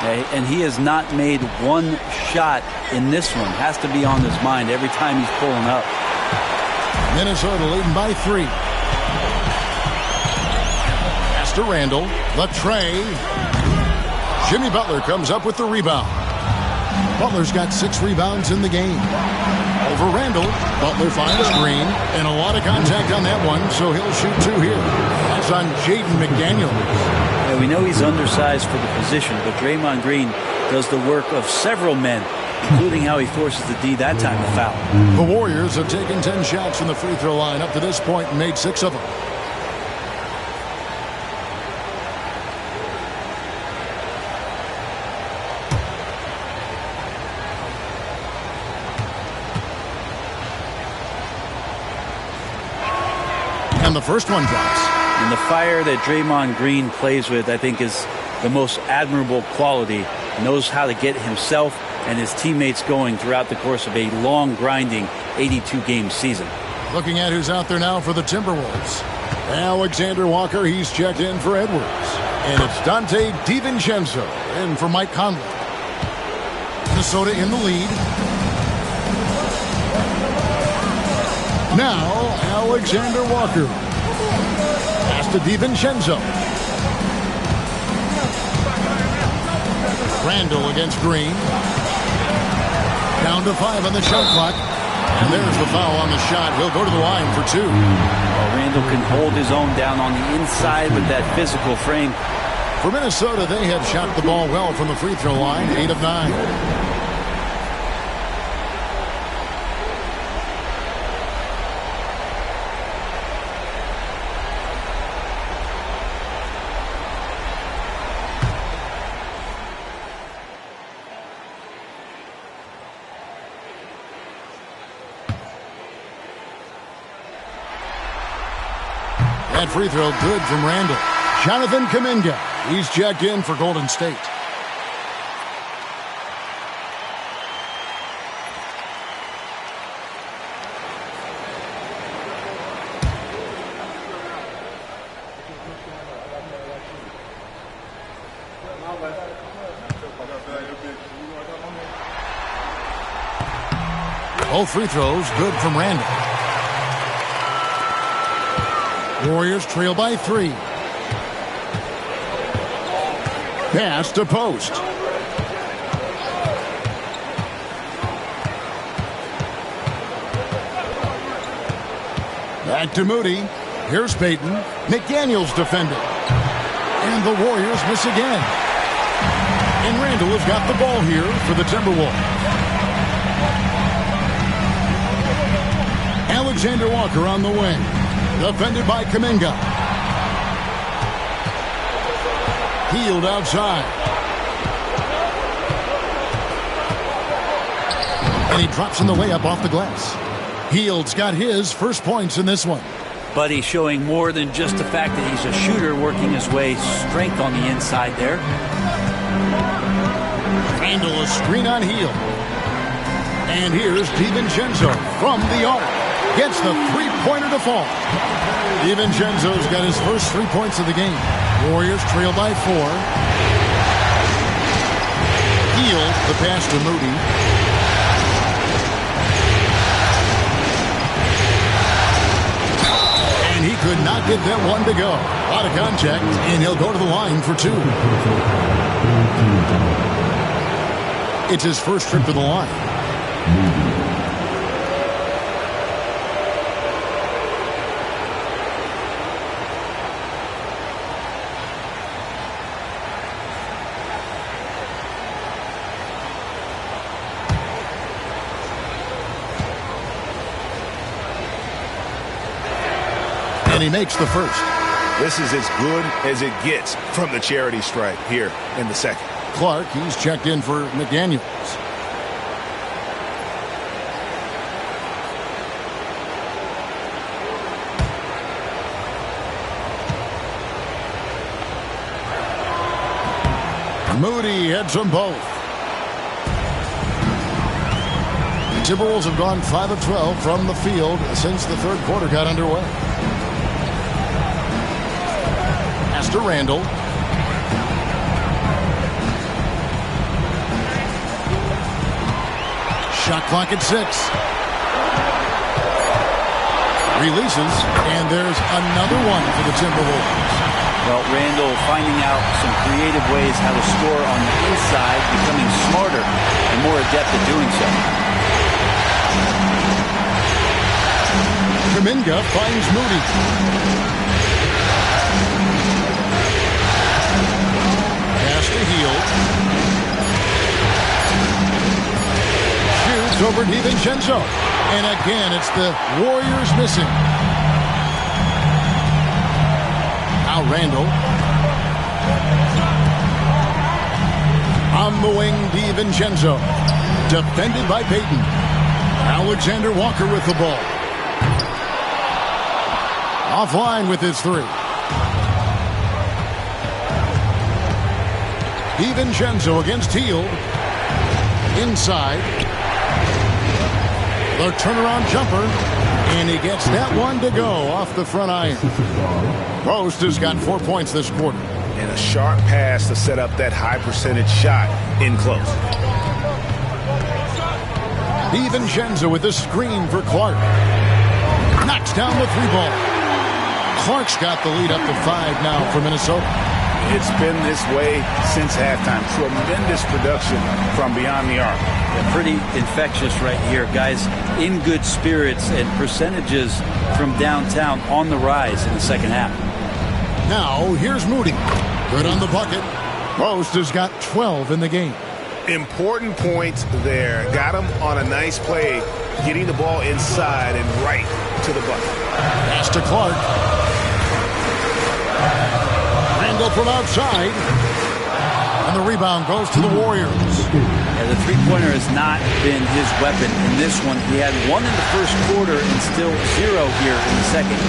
Speaker 4: Okay, and he has not made one shot in this one. Has to be on his mind every time he's pulling up.
Speaker 2: Minnesota leading by 3. Pass to Randall. The tray. Jimmy Butler comes up with the rebound. Butler's got 6 rebounds in the game. Over Randall. Butler finds Green. And a lot of contact on that one, so he'll shoot 2 here. That's on Jaden McDaniels.
Speaker 4: Yeah, we know he's undersized for the position, but Draymond Green does the work of several men including how he forces the D that time to foul.
Speaker 2: The Warriors have taken 10 shots from the free throw line up to this point and made 6 of them. And the first one drops.
Speaker 4: And the fire that Draymond Green plays with, I think, is the most admirable quality. Knows how to get himself and his teammates going throughout the course of a long, grinding 82-game season.
Speaker 2: Looking at who's out there now for the Timberwolves. Alexander Walker, he's checked in for Edwards. And it's Dante DiVincenzo in for Mike Conley. Minnesota in the lead. Now, Alexander Walker. Pass to DiVincenzo. Randall against Green. Down to 5 on the shot clock. And there's the foul on the shot. He'll go to the line for 2.
Speaker 4: Well, Randall can hold his own down on the inside with that physical frame.
Speaker 2: For Minnesota, they have shot the ball well from the free throw line, 8 of 9. That free throw good from Randall. Jonathan Kuminga. He's checked in for Golden State. Both free throws good from Randall. Warriors trail by 3. Pass to Post. Back to Moody. Here's Payton. McDaniels defending. And the Warriors miss again. And Randall has got the ball here for the Timberwolves. Alexander Walker on the wing. Defended by Kuminga. Hield outside. And he drops in the layup off the glass. Hield's got his first points in this one.
Speaker 4: But he's showing more than just the fact that he's a shooter, working his way strength on the inside there.
Speaker 2: Randall a screen on Hield. And here's DiVincenzo from the arc. Gets the three-pointer to fall. DiVincenzo's got his first 3 points of the game. Warriors trail by 4. Hield, the pass to Moody. And he could not get that one to go. A lot of contact, and he'll go to the line for 2. It's his first trip to the line. And he makes the first.
Speaker 3: This is as good as it gets from the charity stripe here in the second.
Speaker 2: Clark, he's checked in for McDaniels. Moody hits them both. The Timberwolves have gone 5 of 12 from the field since the third quarter got underway. Pass to Randall. Shot clock at 6. Releases, and there's another one for the Timberwolves.
Speaker 4: Well, Randall finding out some creative ways how to score on the inside, becoming smarter and more adept at doing so.
Speaker 2: Kuminga finds Moody. Pass to Hield. Pass over DiVincenzo. And again, it's the Warriors missing. Now Randall. On the wing, DiVincenzo. Defended by Payton. Alexander Walker with the ball. Offline with his three. DiVincenzo against Teal. Inside. The turnaround jumper. And he gets that one to go off the front iron. Post has got 4 points this quarter.
Speaker 3: And a sharp pass to set up that high percentage shot in close.
Speaker 2: DiVincenzo with the screen for Clark. Knocks down the three ball. Clark's got the lead up to 5 now for Minnesota.
Speaker 3: It's been this way since halftime. Tremendous production from beyond the arc.
Speaker 4: Yeah, pretty infectious right here. Guys in good spirits and percentages from downtown on the rise in the second half.
Speaker 2: Now, here's Moody. Good on the bucket. Post has got 12 in the game.
Speaker 3: Important points there. Got him on a nice play, getting the ball inside and right to the bucket.
Speaker 2: Pass to Clark. Randall from outside. And the rebound goes to the Warriors.
Speaker 4: Yeah, the three-pointer has not been his weapon in this one. He had one in the first quarter and still 0 here in the second.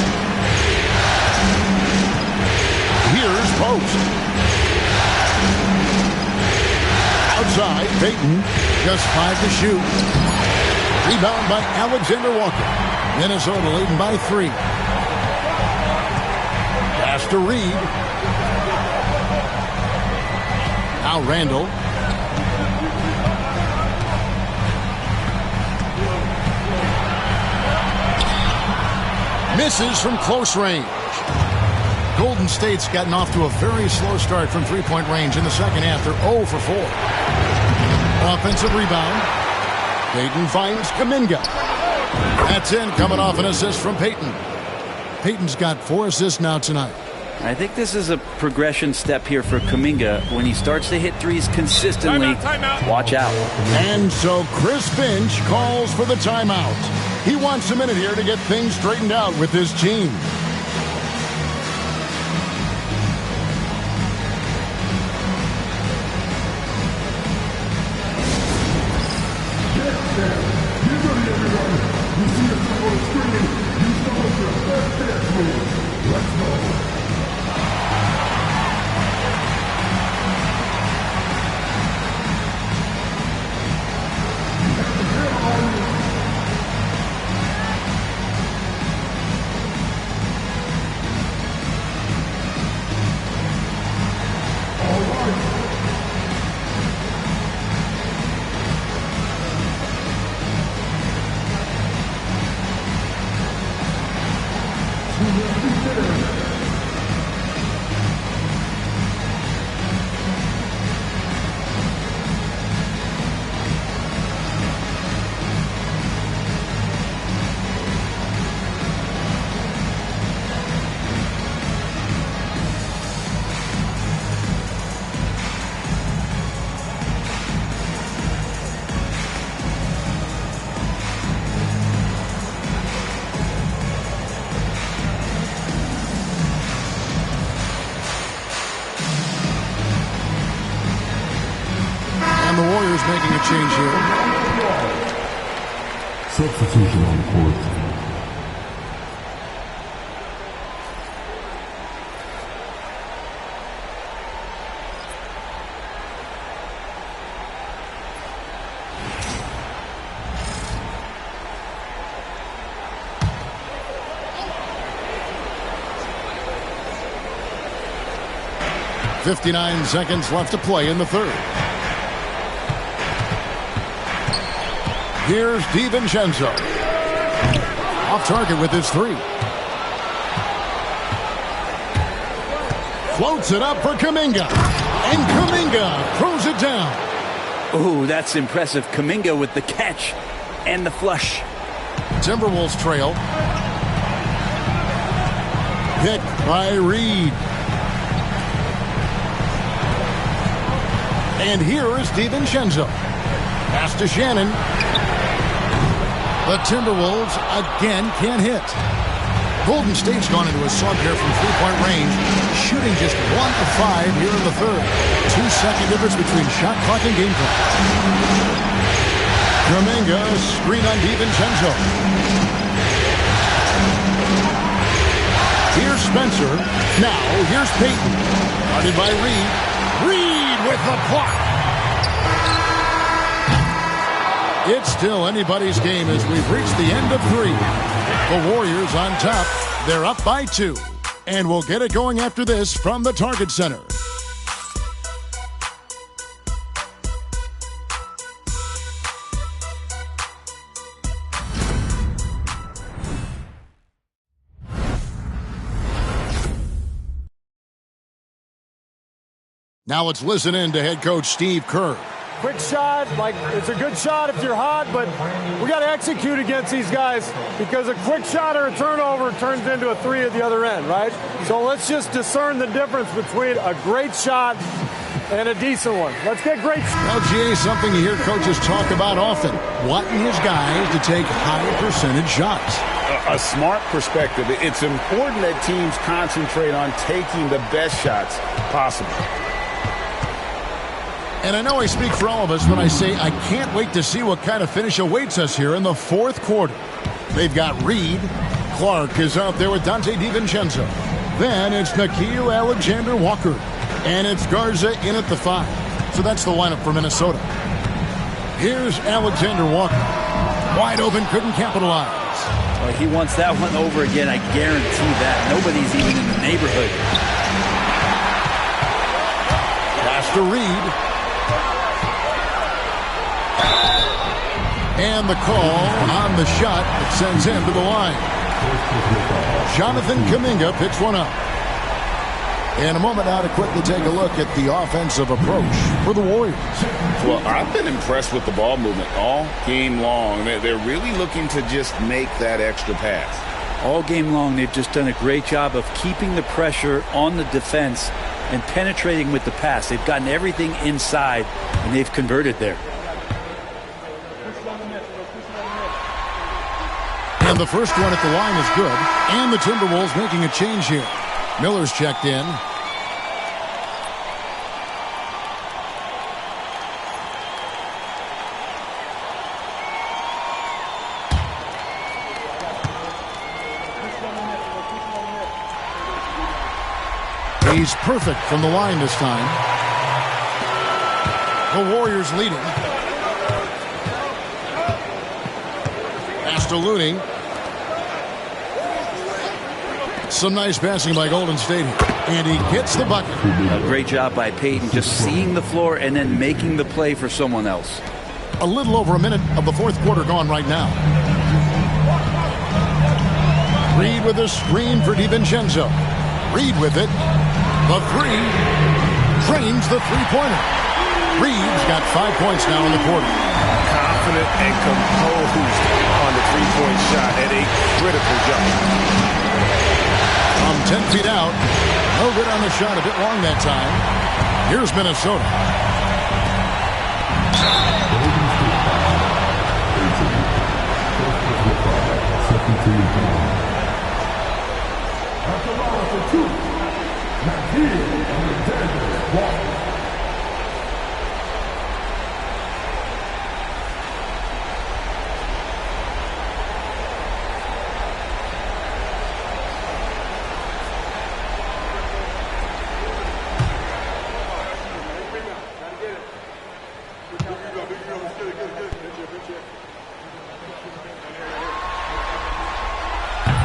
Speaker 2: Here's Post. Outside, Payton. Just 5 to shoot. Rebound by Alexander Walker. Minnesota leading by 3. Pass to Reed. Now Randall. Misses from close range. Golden State's gotten off to a very slow start from three-point range in the second half. They're 0 for 4. Offensive rebound. Payton finds Kuminga. That's in, coming off an assist from Payton. Payton's got 4 assists now tonight.
Speaker 4: I think this is a progression step here for Kuminga. When he starts to hit threes consistently, watch out.
Speaker 2: And so Chris Finch calls for the timeout. He wants a minute here to get things straightened out with his team. The Warriors making a change here.
Speaker 11: Substitution on the court.
Speaker 2: .59 seconds left to play in the third. Here's DiVincenzo. Off target with his three. Floats it up for Kuminga. And Kuminga throws it down.
Speaker 4: Oh, that's impressive. Kuminga with the catch and the flush.
Speaker 2: Timberwolves trail. Hit by Reed. And here is DiVincenzo. Pass to Shannon. The Timberwolves again can't hit. Golden State's gone into a slump here from three-point range, shooting just 1 of 5 here in the third. 2-second difference between shot clock and game clock. Kuminga, screen on DiVincenzo. Here's Spencer. Now, here's Payton. Guarded by Reed. Reed with the block. It's still anybody's game as we've reached the end of 3. The Warriors on top. They're up by 2. And we'll get it going after this from the Target Center. Now let's listen in to head coach Steve Kerr.
Speaker 12: Quick shot, like it's a good shot if you're hot, but we got to execute against these guys because a quick shot or a turnover turns into a 3 at the other end, right? So let's just discern the difference between a great shot and a decent one. Let's get great.
Speaker 2: Well, GA, something you hear coaches talk about often, wanting his guys to take high percentage shots.
Speaker 6: A smart perspective. It's important that teams concentrate on taking the best shots possible.
Speaker 2: And I know I speak for all of us when I say I can't wait to see what kind of finish awaits us here in the fourth quarter. They've got Reed. Clark is out there with Dante DiVincenzo. Then it's Nickeil Alexander-Walker. And it's Garza in at the 5. So that's the lineup for Minnesota. Here's Alexander-Walker. Wide open, couldn't capitalize.
Speaker 4: Well, he wants that one over again, I guarantee that. Nobody's even in the neighborhood.
Speaker 2: Pass to Reed. And the call on the shot that sends him to the line. Jonathan Kuminga picks one up. In a moment now to quickly take a look at the offensive approach for the Warriors.
Speaker 6: Well, I've been impressed with the ball movement all game long. They're really looking to just make that extra pass.
Speaker 4: All game long, they've just done a great job of keeping the pressure on the defense and penetrating with the pass. They've gotten everything inside, and they've converted there.
Speaker 2: And the first one at the line is good. And the Timberwolves making a change here. Miller's checked in. He's perfect from the line this time. The Warriors leading. Pass to Looney. Some nice passing by Golden State. And he gets the bucket.
Speaker 4: A great job by Payton, just seeing the floor and then making the play for someone else.
Speaker 2: A little over a minute of the fourth quarter gone right now. Reed with a screen for DiVincenzo. Reed with it. The 3. Drains the three-pointer. Reed's got 5 points now in the quarter.
Speaker 3: Confident and composed on the three-point shot at a critical juncture.
Speaker 2: From 10 feet out. No good on the shot. A bit long that time. Here's Minnesota.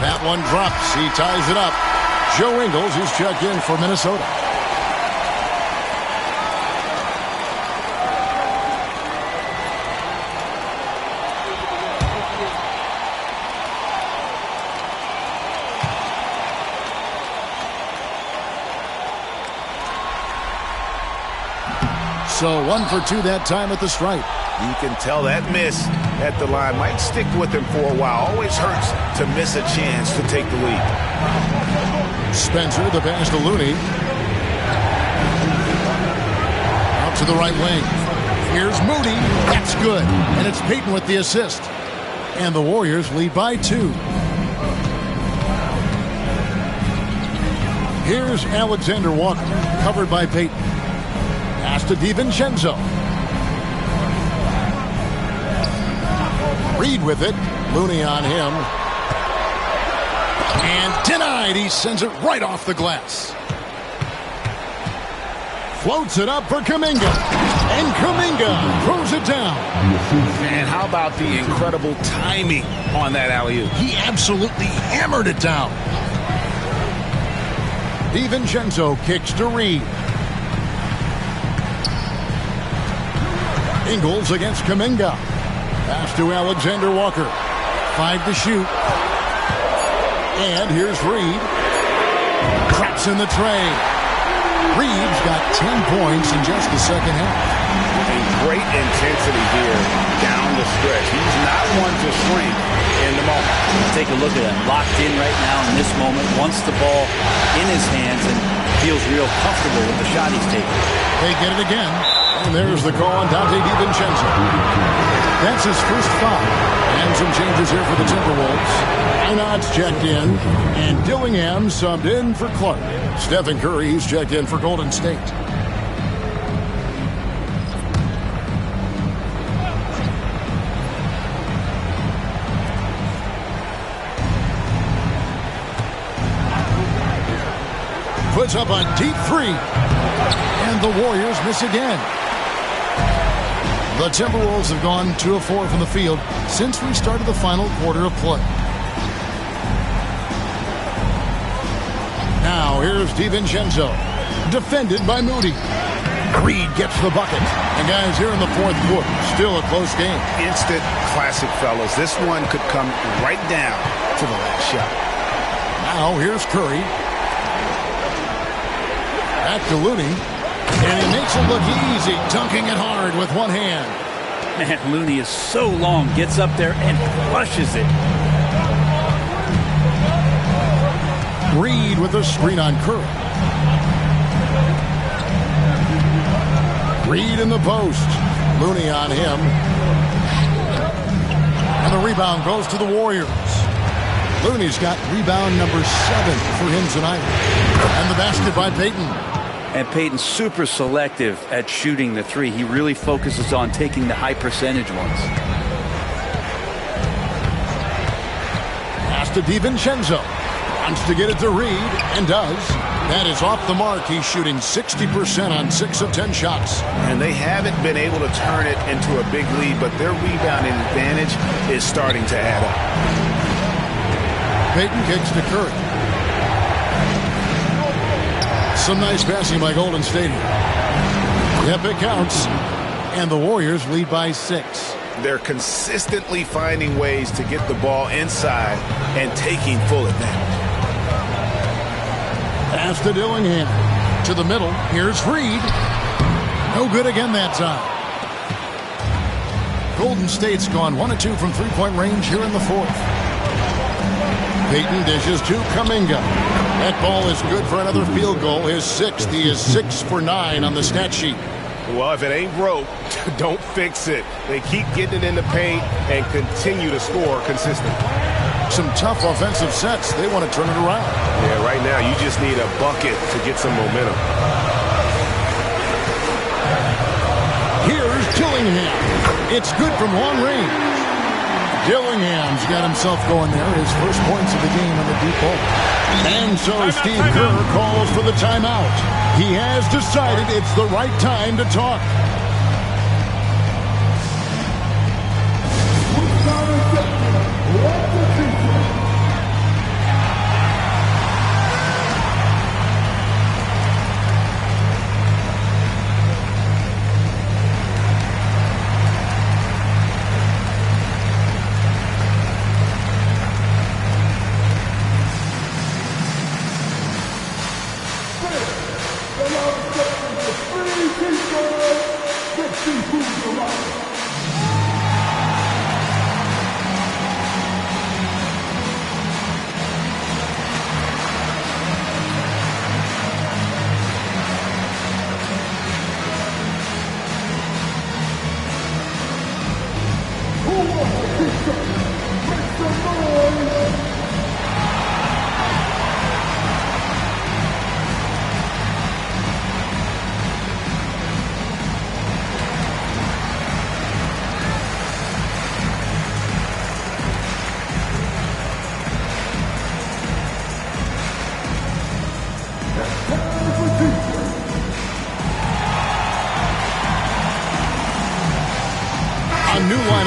Speaker 2: That one drops. He ties it up. Joe Ingles, who's checked in for Minnesota. So 1 for 2 that time at the stripe.
Speaker 3: You can tell that miss at the line might stick with him for a while. Always hurts to miss a chance to take the lead.
Speaker 2: Spencer, the pass to Looney. Out to the right wing. Here's Moody. That's good. And it's Payton with the assist. And the Warriors lead by 2. Here's Alexander Walker, covered by Payton. Pass to DiVincenzo. Reed with it. Looney on him. And denied. He sends it right off the glass. Floats it up for Kuminga. And Kuminga throws it down.
Speaker 3: And how about the incredible timing on that alley-oop?
Speaker 2: He absolutely hammered it down. DiVincenzo kicks to Reed. Ingles against Kuminga. Pass to Alexander Walker. 5 to shoot. And here's Reed. Traps in the tray. Reed's got 10 points in just the second half.
Speaker 3: A great intensity here down the stretch. He's not one to shrink in the moment.
Speaker 4: Take a look at him. Locked in right now in this moment. Wants the ball in his hands and feels real comfortable with the shot he's taking.
Speaker 2: They get it again. And there's the call on Dante DiVincenzo. That's his first foul. And some changes here for the Timberwolves. Einod's checked in. And Dillingham subbed in for Clark. Stephen Curry's checked in for Golden State. Puts up a deep 3. And the Warriors miss again. The Timberwolves have gone 2 of 4 from the field since we started the final quarter of play. Now here's DiVincenzo. Defended by Moody. Reed gets the bucket. And guys, here in the fourth quarter, still a close game.
Speaker 3: Instant classic, fellas. This one could come right down to the last shot.
Speaker 2: Now here's Curry. Back to Looney. And he makes it look easy, dunking it hard with one hand.
Speaker 4: Man, Looney is so long, gets up there and flushes it.
Speaker 2: Reed with a screen on Curry. Reed in the post. Looney on him. And the rebound goes to the Warriors. Looney's got rebound number 7 for him tonight. And the basket by Payton.
Speaker 4: And Payton's super selective at shooting the 3. He really focuses on taking the high percentage ones.
Speaker 2: Pass to DiVincenzo. Wants to get it to Reed, and does. That is off the mark. He's shooting 60% on 6 of 10 shots.
Speaker 3: And they haven't been able to turn it into a big lead, but their rebounding advantage is starting to add up.
Speaker 2: Payton kicks to Curry. Some nice passing by Golden State. Yep, it counts. And the Warriors lead by 6.
Speaker 3: They're consistently finding ways to get the ball inside and taking full advantage.
Speaker 2: Pass to Dillingham. To the middle. Here's Reed. No good again that time. Golden State's gone 1 of 2 from three-point range here in the fourth. Payton dishes to Kuminga. That ball is good for another field goal. His 6th. He is 6 for 9 on the stat sheet.
Speaker 3: Well, if it ain't broke, don't fix it. They keep getting it in the paint and continue to score consistently.
Speaker 2: Some tough offensive sets. They want to turn it around.
Speaker 3: Yeah, right now you just need a bucket to get some momentum.
Speaker 2: Here's Dillingham. It's good from long range. Dillingham's got himself going there. His first points of the game on the deep ball. And so Steve Kerr calls for the timeout. He has decided it's the right time to talk.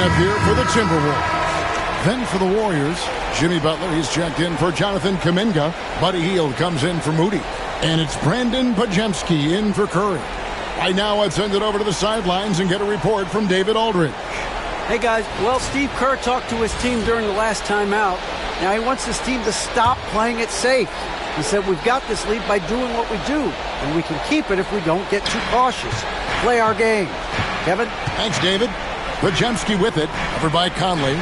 Speaker 2: lineup here for the Timberwolves. Then for the Warriors, Jimmy Butler, he's checked in for Jonathan Kuminga. Buddy Hield comes in for Moody. And it's Brandon Pajemski in for Curry. Right now, I'd send it over to the sidelines and get a report from David Aldridge.
Speaker 5: Hey, guys. Well, Steve Kerr talked to his team during the last timeout. Now he wants his team to stop playing it safe. He said, we've got this lead by doing what we do, and we can keep it if we don't get too cautious. Play our game. Kevin?
Speaker 2: Thanks, David. Pajemski with it, covered by Conley.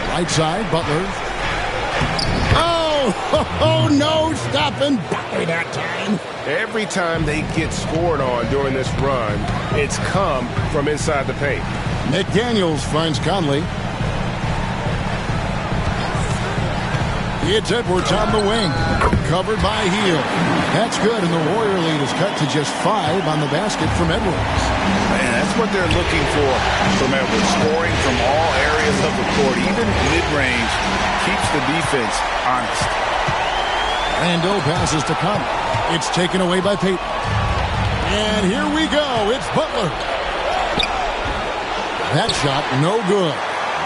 Speaker 2: Right side, Butler. Oh, no, stopping Butler that time.
Speaker 13: Every time they get scored on during this run, it's come from inside the paint.
Speaker 2: McDaniels finds Conley. It's Edwards on the wing, covered by Hield. That's good, and the Warrior lead is cut to just 5 on the basket from Edwards.
Speaker 3: Man, that's what they're looking for from Edwards, scoring from all areas of the court, even mid-range, keeps the defense honest.
Speaker 2: Randle passes to Conley. It's taken away by Payton. And here we go. It's Butler. That shot, no good.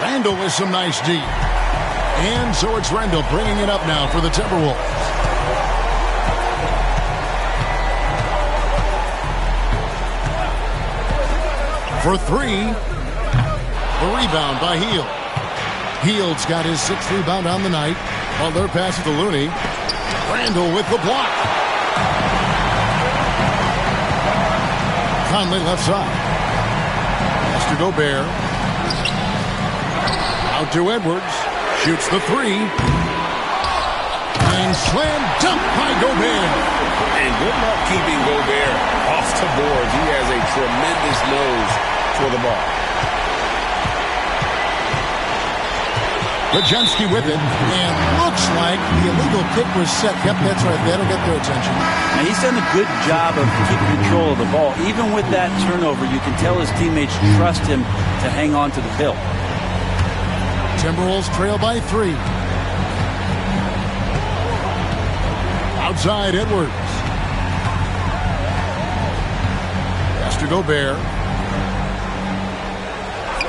Speaker 2: Randle with some nice D. And so it's Randle bringing it up now for the Timberwolves. For 3. The rebound by Hield. Hield's got his 6th rebound on the night. Butler passes to Looney. Randle with the block. Conley left side. Pass to Gobert. Out to Edwards. Shoots the 3. And slam dunk by Gobert.
Speaker 13: And good luck keeping Gobert off the board. He has a tremendous nose for the ball.
Speaker 2: Pajemski with it, and looks like the illegal kick was set. Yep, that's right. That'll get their attention.
Speaker 4: Now, he's done a good job of keeping control of the ball. Even with that turnover, you can tell his teammates trust him to hang on to the hill.
Speaker 2: Timberwolves trail by 3. Outside, Edwards. Pass to Gobert.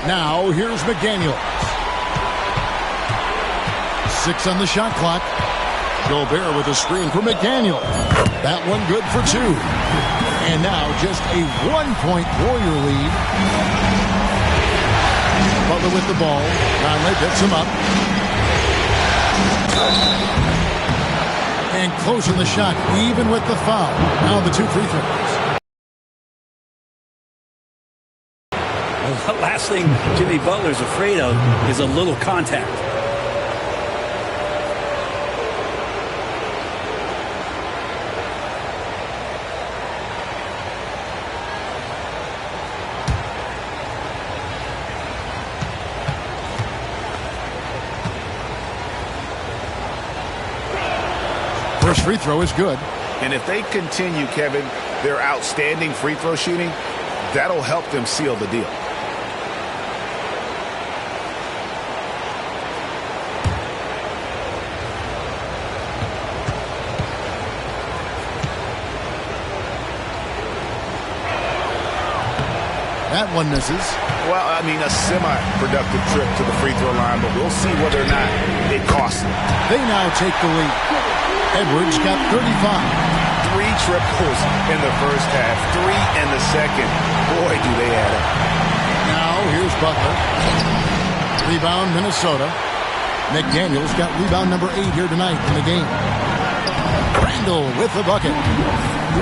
Speaker 2: Now, here's McDaniels. 6 on the shot clock. Gobert with a screen for McDaniel. That one good for 2. And now just a 1-point Warrior lead. Butler with the ball. Conley picks him up. And closing the shot, even with the foul. Now the 2 free throws.
Speaker 4: The last thing Jimmy Butler's afraid of is a little contact.
Speaker 2: First free throw is good.
Speaker 3: And if they continue, Kevin, their outstanding free throw shooting, that'll help them seal the deal.
Speaker 2: That one misses.
Speaker 3: Well, I mean, a semi-productive trip to the free throw line, but we'll see whether or not it costs them.
Speaker 2: They now take the lead. Edwards got 35.
Speaker 3: 3 triples in the first half, 3 in the second. Boy, do they add up.
Speaker 2: Now, here's Butler. Rebound, Minnesota. McDaniels got rebound number 8 here tonight in the game. Randle with the bucket.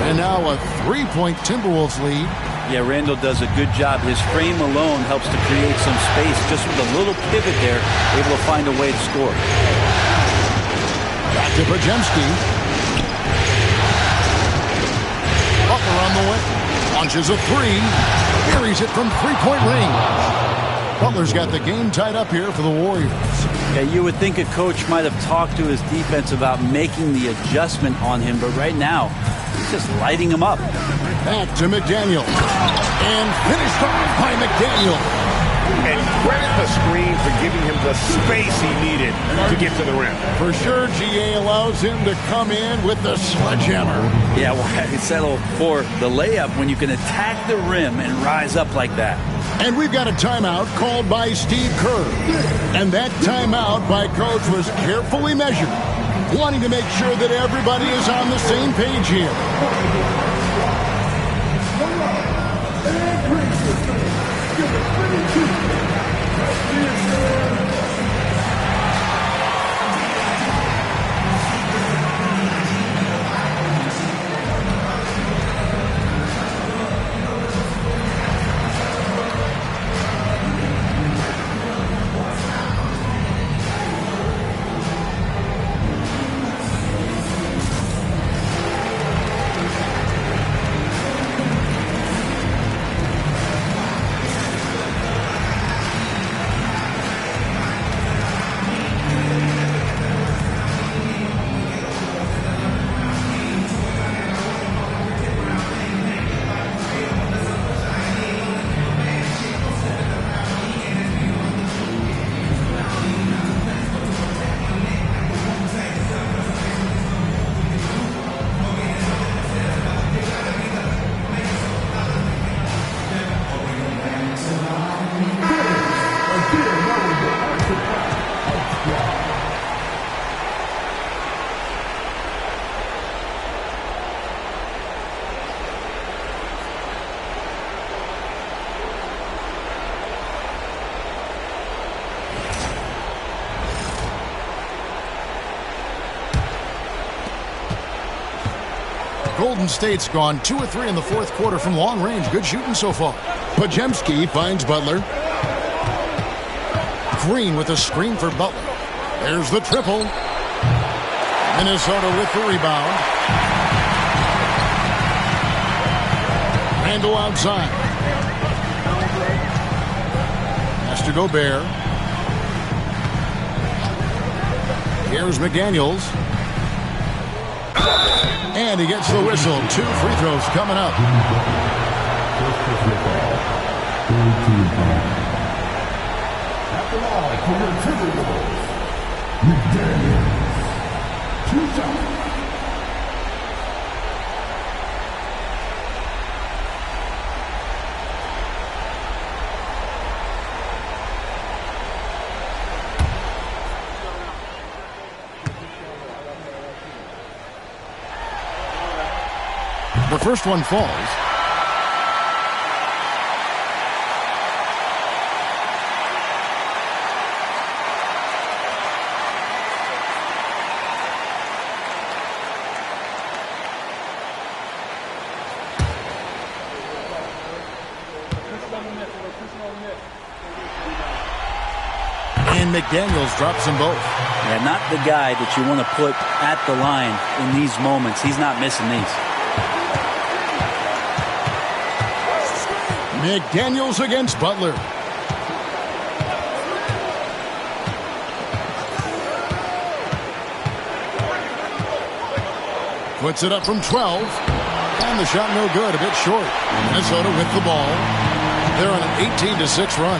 Speaker 2: And now a 3-point Timberwolves lead.
Speaker 4: Yeah, Randle does a good job. His frame alone helps to create some space. Just with a little pivot there, able to find a way to score.
Speaker 2: Back to Pajemski. Butler on the way. Launches a 3. Buries it from 3-point range. Butler's got the game tied up here for the Warriors.
Speaker 4: Yeah, you would think a coach might have talked to his defense about making the adjustment on him, but right now, he's just lighting him up.
Speaker 2: Back to McDaniel. And finished off by McDaniel.
Speaker 13: And credit the screen for giving him the space he needed to get to the rim.
Speaker 2: For sure, GA allows him to come in with the sledgehammer.
Speaker 4: Yeah, well, he settled for the layup when you can attack the rim and rise up like that.
Speaker 2: And we've got a timeout called by Steve Kerr. And that timeout by Coach was carefully measured, wanting to make sure that everybody is on the same page here. Golden State's gone 2 of 3 in the fourth quarter from long range. Good shooting so far. Podziemski finds Butler. Green with a screen for Butler. There's the triple. Minnesota with the rebound. Randle outside. Has to Gobert. Here's McDaniels. And he gets the whistle. 2 free throws coming up.
Speaker 11: At the line for the Timberwolves, McDaniels. 2 shots.
Speaker 2: The first one falls. And McDaniels drops them both.
Speaker 4: Yeah, not the guy that you want to put at the line in these moments. He's not missing these.
Speaker 2: McDaniels against Butler. Puts it up from 12. And the shot no good, a bit short. Minnesota with the ball. They're on an 18-6 run.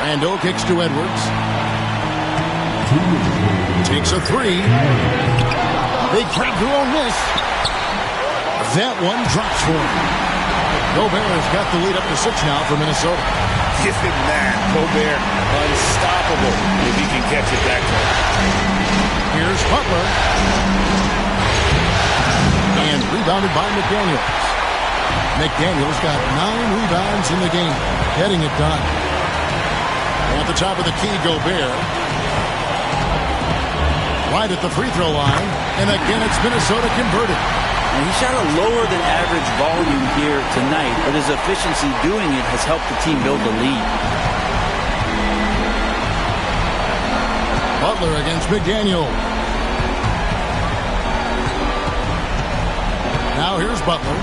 Speaker 2: Randle kicks to Edwards. Takes a 3. They break their own miss. That one drops for him. Gobert has got the lead up to 6 now for Minnesota.
Speaker 13: Give him that. Gobert unstoppable if he can catch it back to him.
Speaker 2: Here's Butler. And rebounded by McDaniels. McDaniels got 9 rebounds in the game, getting it done. At the top of the key, Gobert. Right at the free throw line. And again, it's Minnesota converted.
Speaker 4: And he shot a lower than average volume here tonight, but his efficiency doing it has helped the team build the lead.
Speaker 2: Butler against McDaniel. Now here's Butler.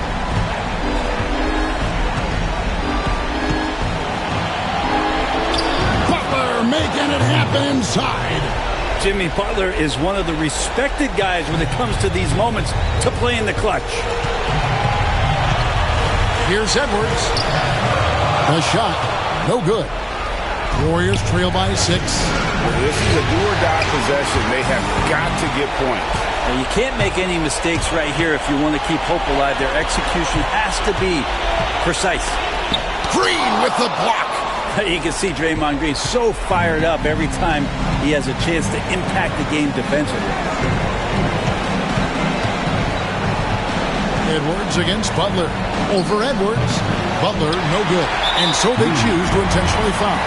Speaker 2: Butler making it happen inside.
Speaker 4: Jimmy Butler is one of the respected guys when it comes to these moments to play in the clutch.
Speaker 2: Here's Edwards. The shot, no good. Warriors trail by 6.
Speaker 6: This is a do-or-die possession. They have got to get points.
Speaker 4: Now, you can't make any mistakes right here if you want to keep hope alive. Their execution has to be precise.
Speaker 2: Green with the block.
Speaker 4: You can see Draymond Green so fired up every time he has a chance to impact the game defensively.
Speaker 2: Edwards against Butler. Over Edwards. Butler, no good. And so they choose to intentionally foul.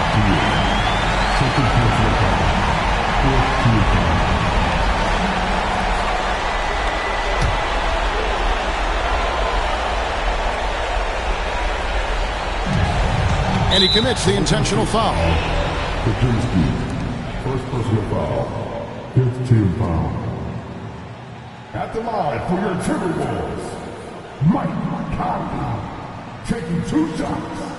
Speaker 2: And he commits the intentional foul.
Speaker 11: First personal foul. 5th team foul. At the line for your Timberwolves, Mike Conley, taking 2 shots.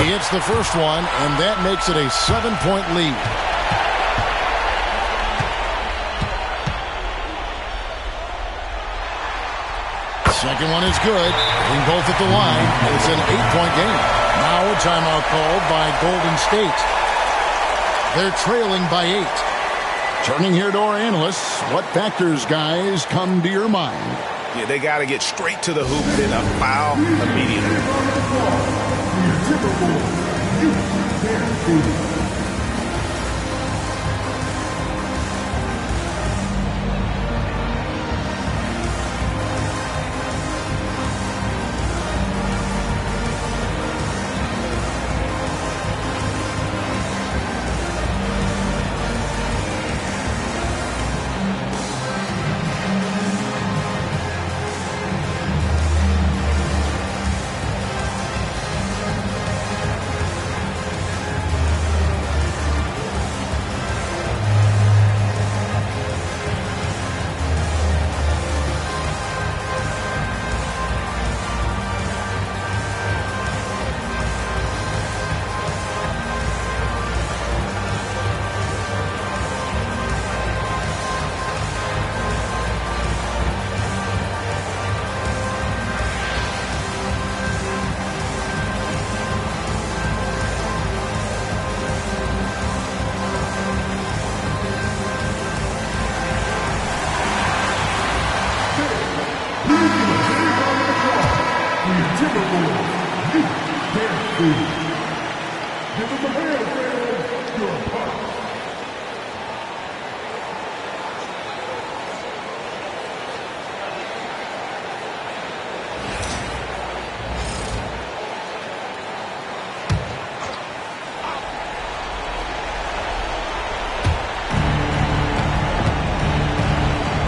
Speaker 2: He hits the first one, and that makes it a 7-point lead. Second one is good. Hitting both at the line. It's an 8-point game. Now a timeout called by Golden State. They're trailing by 8. Turning here to our analysts, what factors, guys, come to your mind?
Speaker 3: Yeah, they got to get straight to the hoop, then a foul immediately.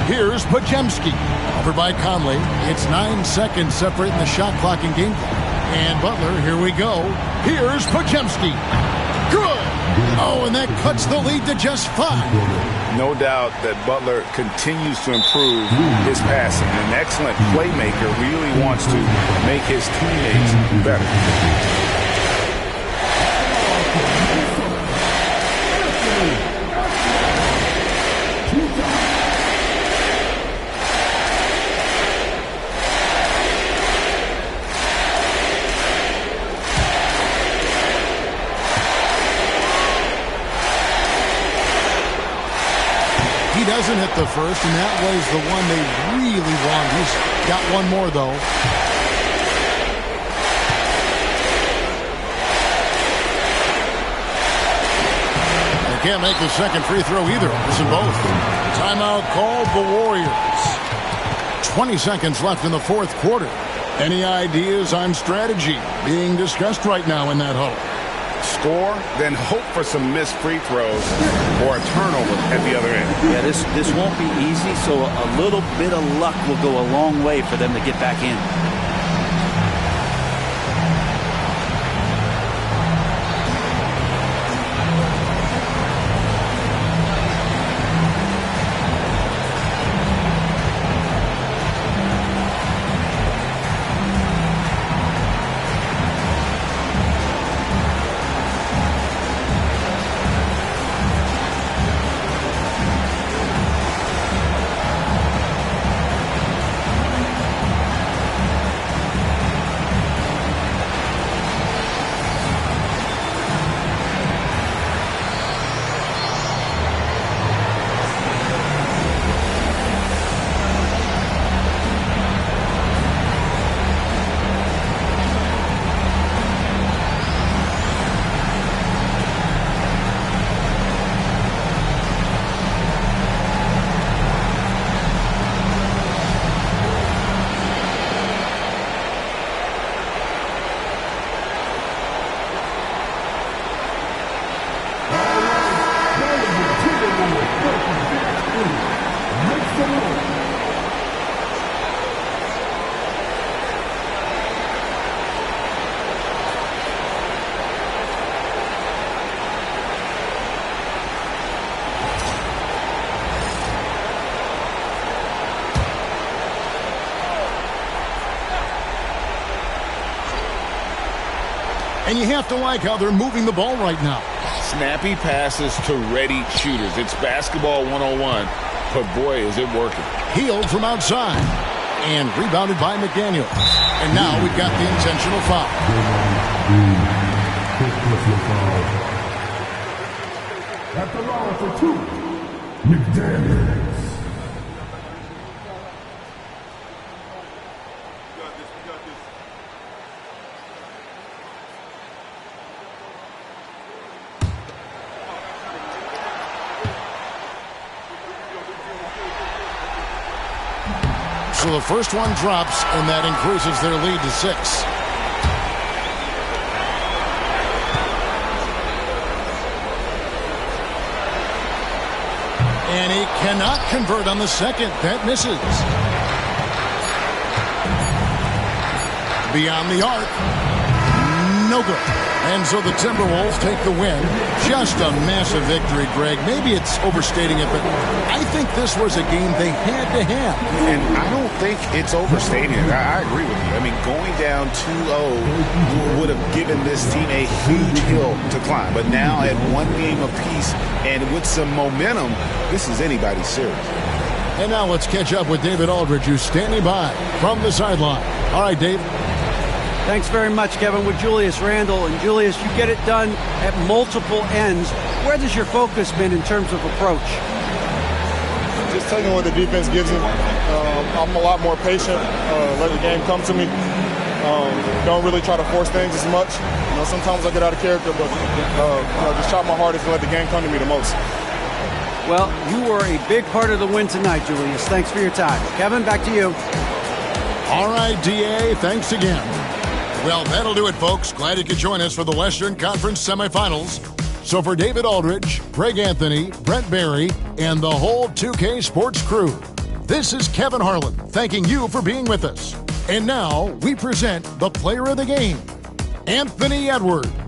Speaker 2: Here's Pajemski. Over by Conley. It's 9 seconds separating the shot clock and game clock. And Butler, here we go. Here's Pajemski. Good! Oh, and that cuts the lead to just 5.
Speaker 3: No doubt that Butler continues to improve his passing. An excellent playmaker, really wants to make his teammates better.
Speaker 2: Doesn't hit the first, and that was the one they really wanted. He's got one more, though. They can't make the second free throw either. Listen both. Timeout called the Warriors. 20 seconds left in the fourth quarter. Any ideas on strategy being discussed right now in that huddle?
Speaker 3: Score, then hope for some missed free throws or a turnover at the other end.
Speaker 4: Yeah, this won't be easy, so a little bit of luck will go a long way for them to get back in.
Speaker 2: And you have to like how they're moving the ball right now.
Speaker 6: Snappy passes to ready shooters. It's basketball 101, but boy, is it working.
Speaker 2: Healed from outside and rebounded by McDaniels. And now we've got the intentional foul.
Speaker 11: At the line for 2, McDaniels.
Speaker 2: So the first one drops, and that increases their lead to 6. And he cannot convert on the second. That misses. Beyond the arc. No good. And so the Timberwolves take the win. Just a massive victory, Greg. Maybe it's overstating it, but I think this was a game they had to have.
Speaker 3: And I don't think it's overstating it. I agree with you. I mean, going down 2-0 would have given this team a huge hill to climb. But now at one game apiece and with some momentum, this is anybody's series.
Speaker 2: And now let's catch up with David Aldridge, who's standing by from the sideline. All right, Dave.
Speaker 5: Thanks very much, Kevin, with Julius Randle. And Julius, you get it done at multiple ends. Where has your focus been in terms of approach?
Speaker 14: Just taking what the defense gives me. I'm a lot more patient, let the game come to me. Don't really try to force things as much. Sometimes I get out of character, but just try my hardest to let the game come to me the most.
Speaker 5: Well, you were a big part of the win tonight, Julius. Thanks for your time. Kevin, back to you.
Speaker 2: All right, DA, thanks again. Well, that'll do it, folks. Glad you could join us for the Western Conference semifinals. So for David Aldridge, Greg Anthony, Brent Barry, and the whole 2K Sports crew, this is Kevin Harlan thanking you for being with us. And now we present the player of the game, Anthony Edwards.